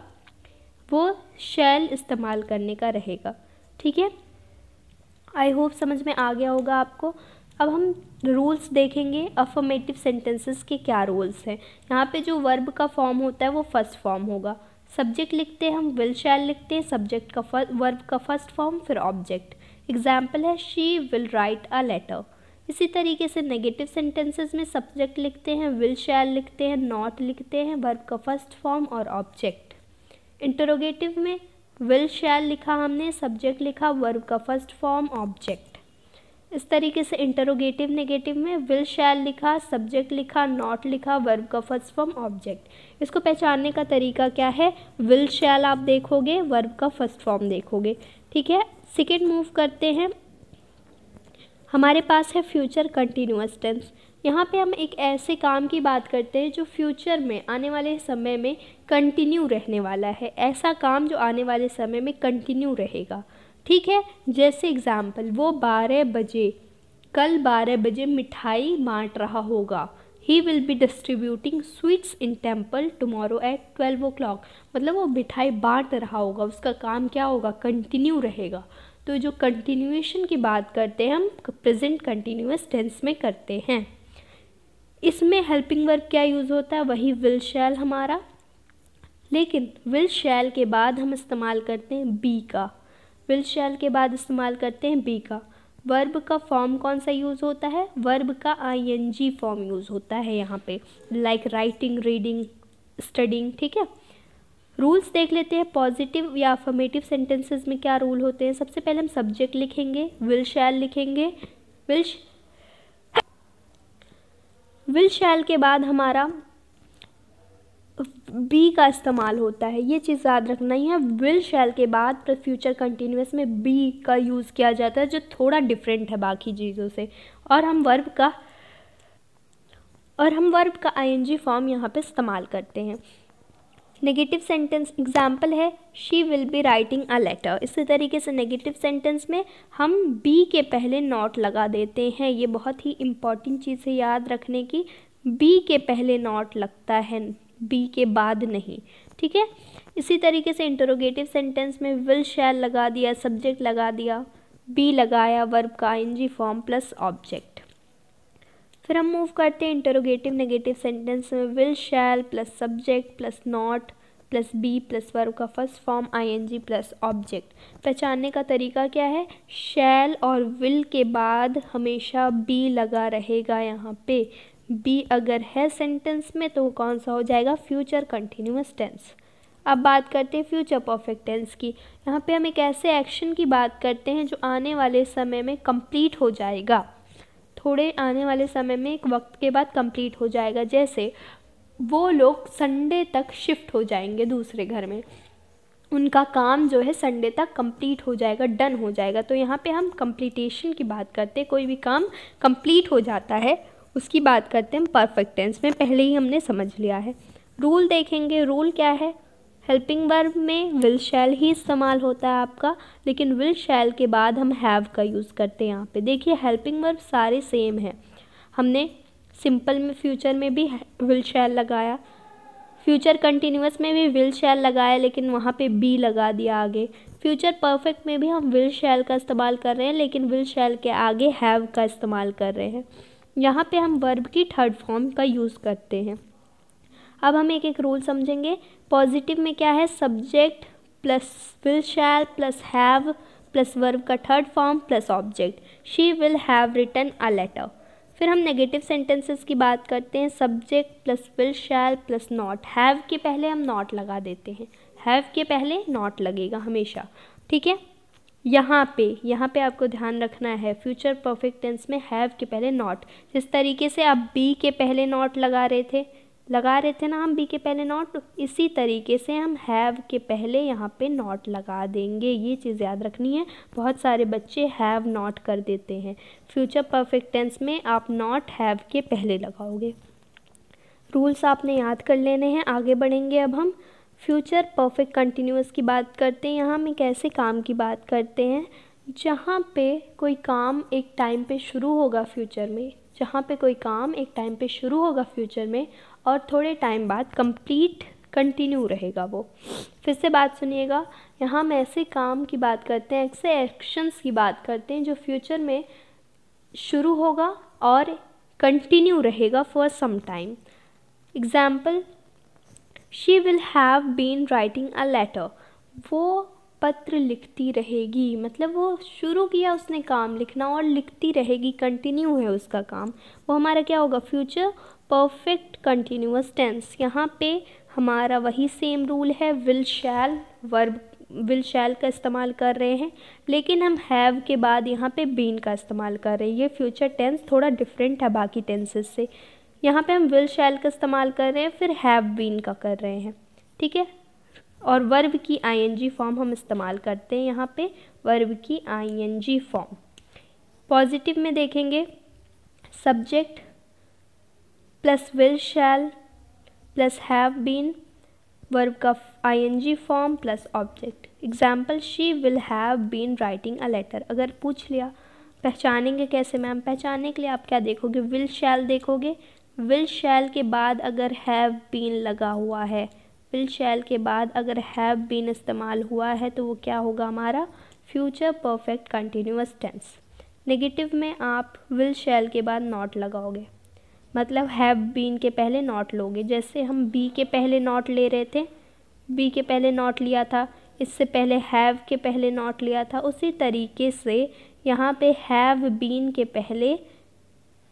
वो शैल इस्तेमाल करने का रहेगा, ठीक है। आई होप समझ में आ गया होगा आपको। अब हम रूल्स देखेंगे अफर्मेटिव सेंटेंसेस के क्या रूल्स हैं। यहाँ पे जो वर्ब का फॉर्म होता है वो फर्स्ट फॉर्म होगा। सब्जेक्ट लिखते हैं हम विल शैल लिखते हैं, सब्जेक्ट का वर्ब का फर्स्ट फॉर्म, फिर ऑब्जेक्ट। एग्जाम्पल है she will write a letter. इसी तरीके से नेगेटिव सेंटेंसेस में सब्जेक्ट लिखते हैं विल शैल लिखते हैं, नॉट लिखते हैं, वर्ब का फर्स्ट फॉर्म और ऑब्जेक्ट। इंटरोगेटिव में विल शैल लिखा हमने, सब्जेक्ट लिखा, वर्ब का फर्स्ट फॉर्म, ऑब्जेक्ट। इस तरीके से इंटरोगेटिव नेगेटिव में विल शैल लिखा, सब्जेक्ट लिखा, नॉट लिखा, वर्ब का फर्स्ट फॉर्म, ऑब्जेक्ट। इसको पहचानने का तरीका क्या है? विल शैल आप देखोगे, वर्ब का फर्स्ट फॉर्म देखोगे, ठीक है। सेकेंड मूव करते हैं, हमारे पास है फ्यूचर कंटिन्यूअस टेंस। यहाँ पे हम एक ऐसे काम की बात करते हैं जो फ्यूचर में, आने वाले समय में कंटिन्यू रहने वाला है। ऐसा काम जो आने वाले समय में कंटिन्यू रहेगा, ठीक है। जैसे एग्जाम्पल, वो 12 बजे, कल 12 बजे मिठाई बांट रहा होगा। He will be distributing sweets in temple tomorrow at 12 o'clock। मतलब वो मिठाई बांट रहा होगा, उसका काम क्या होगा? कंटिन्यू रहेगा। तो जो कंटिन्यूएशन की बात करते हैं हम प्रेजेंट कंटिन्यूअस टेंस में करते हैं। इसमें हेल्पिंग वर्ब क्या यूज़ होता है, वही विल शैल हमारा, लेकिन विल शैल के बाद हम इस्तेमाल करते हैं बी का। विल शैल के बाद इस्तेमाल करते हैं बी का। वर्ब का फॉर्म कौन सा यूज़ होता है, वर्ब का आईएनजी फॉर्म यूज़ होता है यहाँ पे, लाइक राइटिंग, रीडिंग, स्टडिंग। ठीक है, रूल्स देख लेते हैं। पॉजिटिव या अफर्मेटिव सेंटेंसेस में क्या रूल होते हैं। सबसे पहले हम सब्जेक्ट लिखेंगे, विल शैल लिखेंगे। विल शैल के बाद हमारा बी का इस्तेमाल होता है, ये चीज़ याद रखना ही है। विल शैल के बाद फ्यूचर कंटिन्यूअस में बी का यूज़ किया जाता है, जो थोड़ा डिफरेंट है बाकी चीज़ों से। और हम वर्ब का आईएनजी फॉर्म यहाँ पे इस्तेमाल करते हैं। नेगेटिव सेंटेंस एग्जाम्पल है she will be writing a letter. इसी तरीके से नेगेटिव सेंटेंस में हम बी के पहले नॉट लगा देते हैं। ये बहुत ही इम्पॉर्टेंट चीज़ है याद रखने की, बी के पहले नॉट लगता है, बी के बाद नहीं। ठीक है, इसी तरीके से इंटरोगेटिव सेंटेंस में विल शैल लगा दिया, सब्जेक्ट लगा दिया, बी लगाया, वर्ब का आईएनजी फॉर्म प्लस ऑब्जेक्ट। फिर हम मूव करते हैं इंटरोगेटिव नेगेटिव सेंटेंस में will shall plus subject plus not plus be plus verb का first form ING plus object. पहचानने का तरीका क्या है, शैल और विल के बाद हमेशा बी लगा रहेगा। यहाँ पे बी अगर है सेंटेंस में तो कौन सा हो जाएगा, फ्यूचर कंटिन्यूअस टेंस। अब बात करते हैं फ्यूचर परफेक्ट टेंस की। यहाँ पे हम एक ऐसे एक्शन की बात करते हैं जो आने वाले समय में कंप्लीट हो जाएगा, थोड़े आने वाले समय में एक वक्त के बाद कंप्लीट हो जाएगा। जैसे वो लोग संडे तक शिफ्ट हो जाएंगे दूसरे घर में, उनका काम जो है संडे तक कंप्लीट हो जाएगा, डन हो जाएगा। तो यहाँ पे हम कंप्लीटेशन की बात करते हैं, कोई भी काम कंप्लीट हो जाता है उसकी बात करते हैं हम परफेक्ट टेंस में, पहले ही हमने समझ लिया है। रूल देखेंगे, रूल क्या है, हेल्पिंग वर्ब में विल शैल ही इस्तेमाल होता है आपका, लेकिन विल शैल के बाद हम हैव का यूज़ करते हैं। यहाँ पे देखिए हेल्पिंग वर्ब सारे सेम हैं, हमने सिंपल में फ्यूचर में भी विल शैल लगाया, फ्यूचर कंटिन्यूअस में भी विल शैल लगाया, लेकिन वहाँ पे बी लगा दिया आगे। फ्यूचर परफेक्ट में भी हम विल शैल का इस्तेमाल कर रहे हैं, लेकिन विल शैल के आगे हैव का इस्तेमाल कर रहे हैं। यहाँ पे हम वर्ब की थर्ड फॉर्म का यूज़ करते हैं। अब हम एक एक रूल समझेंगे। पॉजिटिव में क्या है, subject plus will shall plus have plus verb का third form plus object, she will have written a letter. फिर हम नेगेटिव सेंटेंसेस की बात करते हैं, subject plus will shall plus not, have के पहले हम नॉट लगा देते हैं, हैव के पहले नॉट लगेगा हमेशा। ठीक है, यहाँ पे आपको ध्यान रखना है, फ्यूचर परफेक्ट टेंस में हैव के पहले नॉट। जिस तरीके से आप बी के पहले नॉट लगा रहे थे ना हम बी के पहले नॉट, इसी तरीके से हम हैव के पहले यहाँ पे नॉट लगा देंगे। ये चीज़ याद रखनी है, बहुत सारे बच्चे हैव नॉट कर देते हैं। फ्यूचर परफेक्ट टेंस में आप नॉट हैव के पहले लगाओगे। रूल्स आपने याद कर लेने हैं। आगे बढ़ेंगे, अब हम फ्यूचर परफेक्ट कंटिन्यूअस की बात करते हैं। यहाँ हम एक ऐसे काम की बात करते हैं जहाँ पे कोई काम एक टाइम पे शुरू होगा फ्यूचर में, फ्यूचर में और थोड़े टाइम बाद कंप्लीट कंटिन्यू रहेगा वो। फिर से बात सुनिएगा, यहाँ हम ऐसे काम की बात करते हैं, ऐसे एक्शंस की बात करते हैं जो फ्यूचर में शुरू होगा और कंटिन्यू रहेगा for some time. Example, she will have been writing a letter, वो पत्र लिखती रहेगी, मतलब वो शुरू किया उसने काम लिखना और लिखती रहेगी, कंटिन्यू है उसका काम। वो हमारा क्या होगा, फ्यूचर परफेक्ट कंटिन्यूअस टेंस। यहाँ पे हमारा वही सेम रूल है, विल शैल, वर्ब विल शैल का इस्तेमाल कर रहे हैं, लेकिन हम हैव के बाद यहाँ पे बीन का इस्तेमाल कर रहे हैं। ये फ्यूचर टेंस थोड़ा डिफरेंट है बाकी टेंसेस से। यहाँ पे हम विल शैल का इस्तेमाल कर रहे हैं, फिर हैव बीन का कर रहे हैं। ठीक है, और वर्ब की आईएनजी फॉर्म हम इस्तेमाल करते हैं यहाँ पे, वर्ब की आईएनजी फॉर्म। पॉजिटिव में देखेंगे, subject plus will shall plus have been, verb का ING form plus object. Example, she will have been writing a letter. अगर पूछ लिया पहचानेंगे कैसे मैम, पहचानने के लिए आप क्या देखोगे, विल शैल देखोगे, विल शैल के बाद अगर हैव बीन लगा हुआ है, विल शैल के बाद अगर हैव बीन इस्तेमाल हुआ है तो वो क्या होगा हमारा future perfect continuous tense. Negative में आप विल शैल के बाद नॉट लगाओगे, मतलब हैव बीन के पहले नॉट लोगे। जैसे हम बी के पहले नॉट ले रहे थे, बी के पहले नॉट लिया था, इससे पहले हैव के पहले नॉट लिया था, उसी तरीके से यहाँ पे हैव बीन के पहले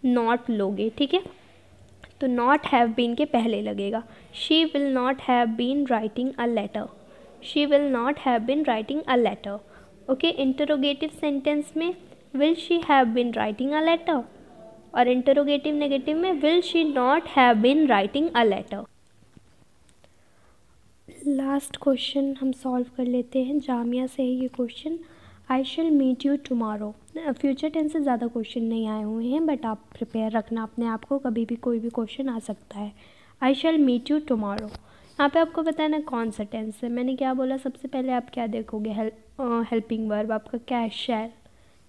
नॉट लोगे, ठीक है। तो नॉट हैव बीन के पहले लगेगा। She will not have been writing a letter, she will not have been writing a letter. Okay, interrogative sentence में will she have been writing a letter, और इंटरोगेटिव नेगेटिव में will she not have been writing a letter. Last question हम solve कर लेते हैं, जामिया से है ये question. I shall meet you tomorrow. Future tense से ज़्यादा क्वेश्चन नहीं आए हुए हैं, बट आप प्रिपेयर रखना अपने आप को, कभी भी कोई भी क्वेश्चन आ सकता है। आई शैल मीट यू टुमारो, यहाँ पे आपको बताना कौन सा टेंस है। मैंने क्या बोला, सबसे पहले आप क्या देखोगे, हेल्पिंग वर्ब आपका क्या है, शैल।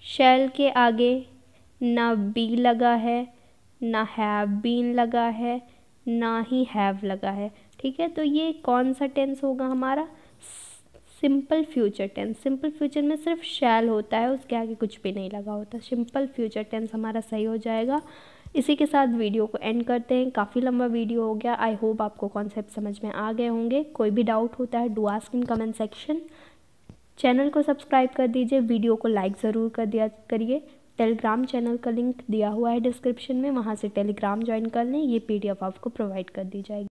शैल के आगे ना बी लगा है, ना हैव बीन लगा है, ना ही हैव लगा है, ठीक है। तो ये कौन सा टेंस होगा हमारा, simple future tense. Simple future में सिर्फ शैल होता है, उसके आगे कुछ भी नहीं लगा होता। सिंपल फ्यूचर टेंस हमारा सही हो जाएगा। इसी के साथ वीडियो को एंड करते हैं, काफ़ी लंबा वीडियो हो गया। आई होप आपको कॉन्सेप्ट समझ में आ गए होंगे। कोई भी डाउट होता है do ask in comment section. Channel को सब्सक्राइब कर दीजिए, वीडियो को लाइक ज़रूर कर दिया करिए। टेलीग्राम चैनल का लिंक दिया हुआ है डिस्क्रिप्शन में, वहाँ से टेलीग्राम ज्वाइन कर लें, ये PDF आपको प्रोवाइड कर दी जाएगी।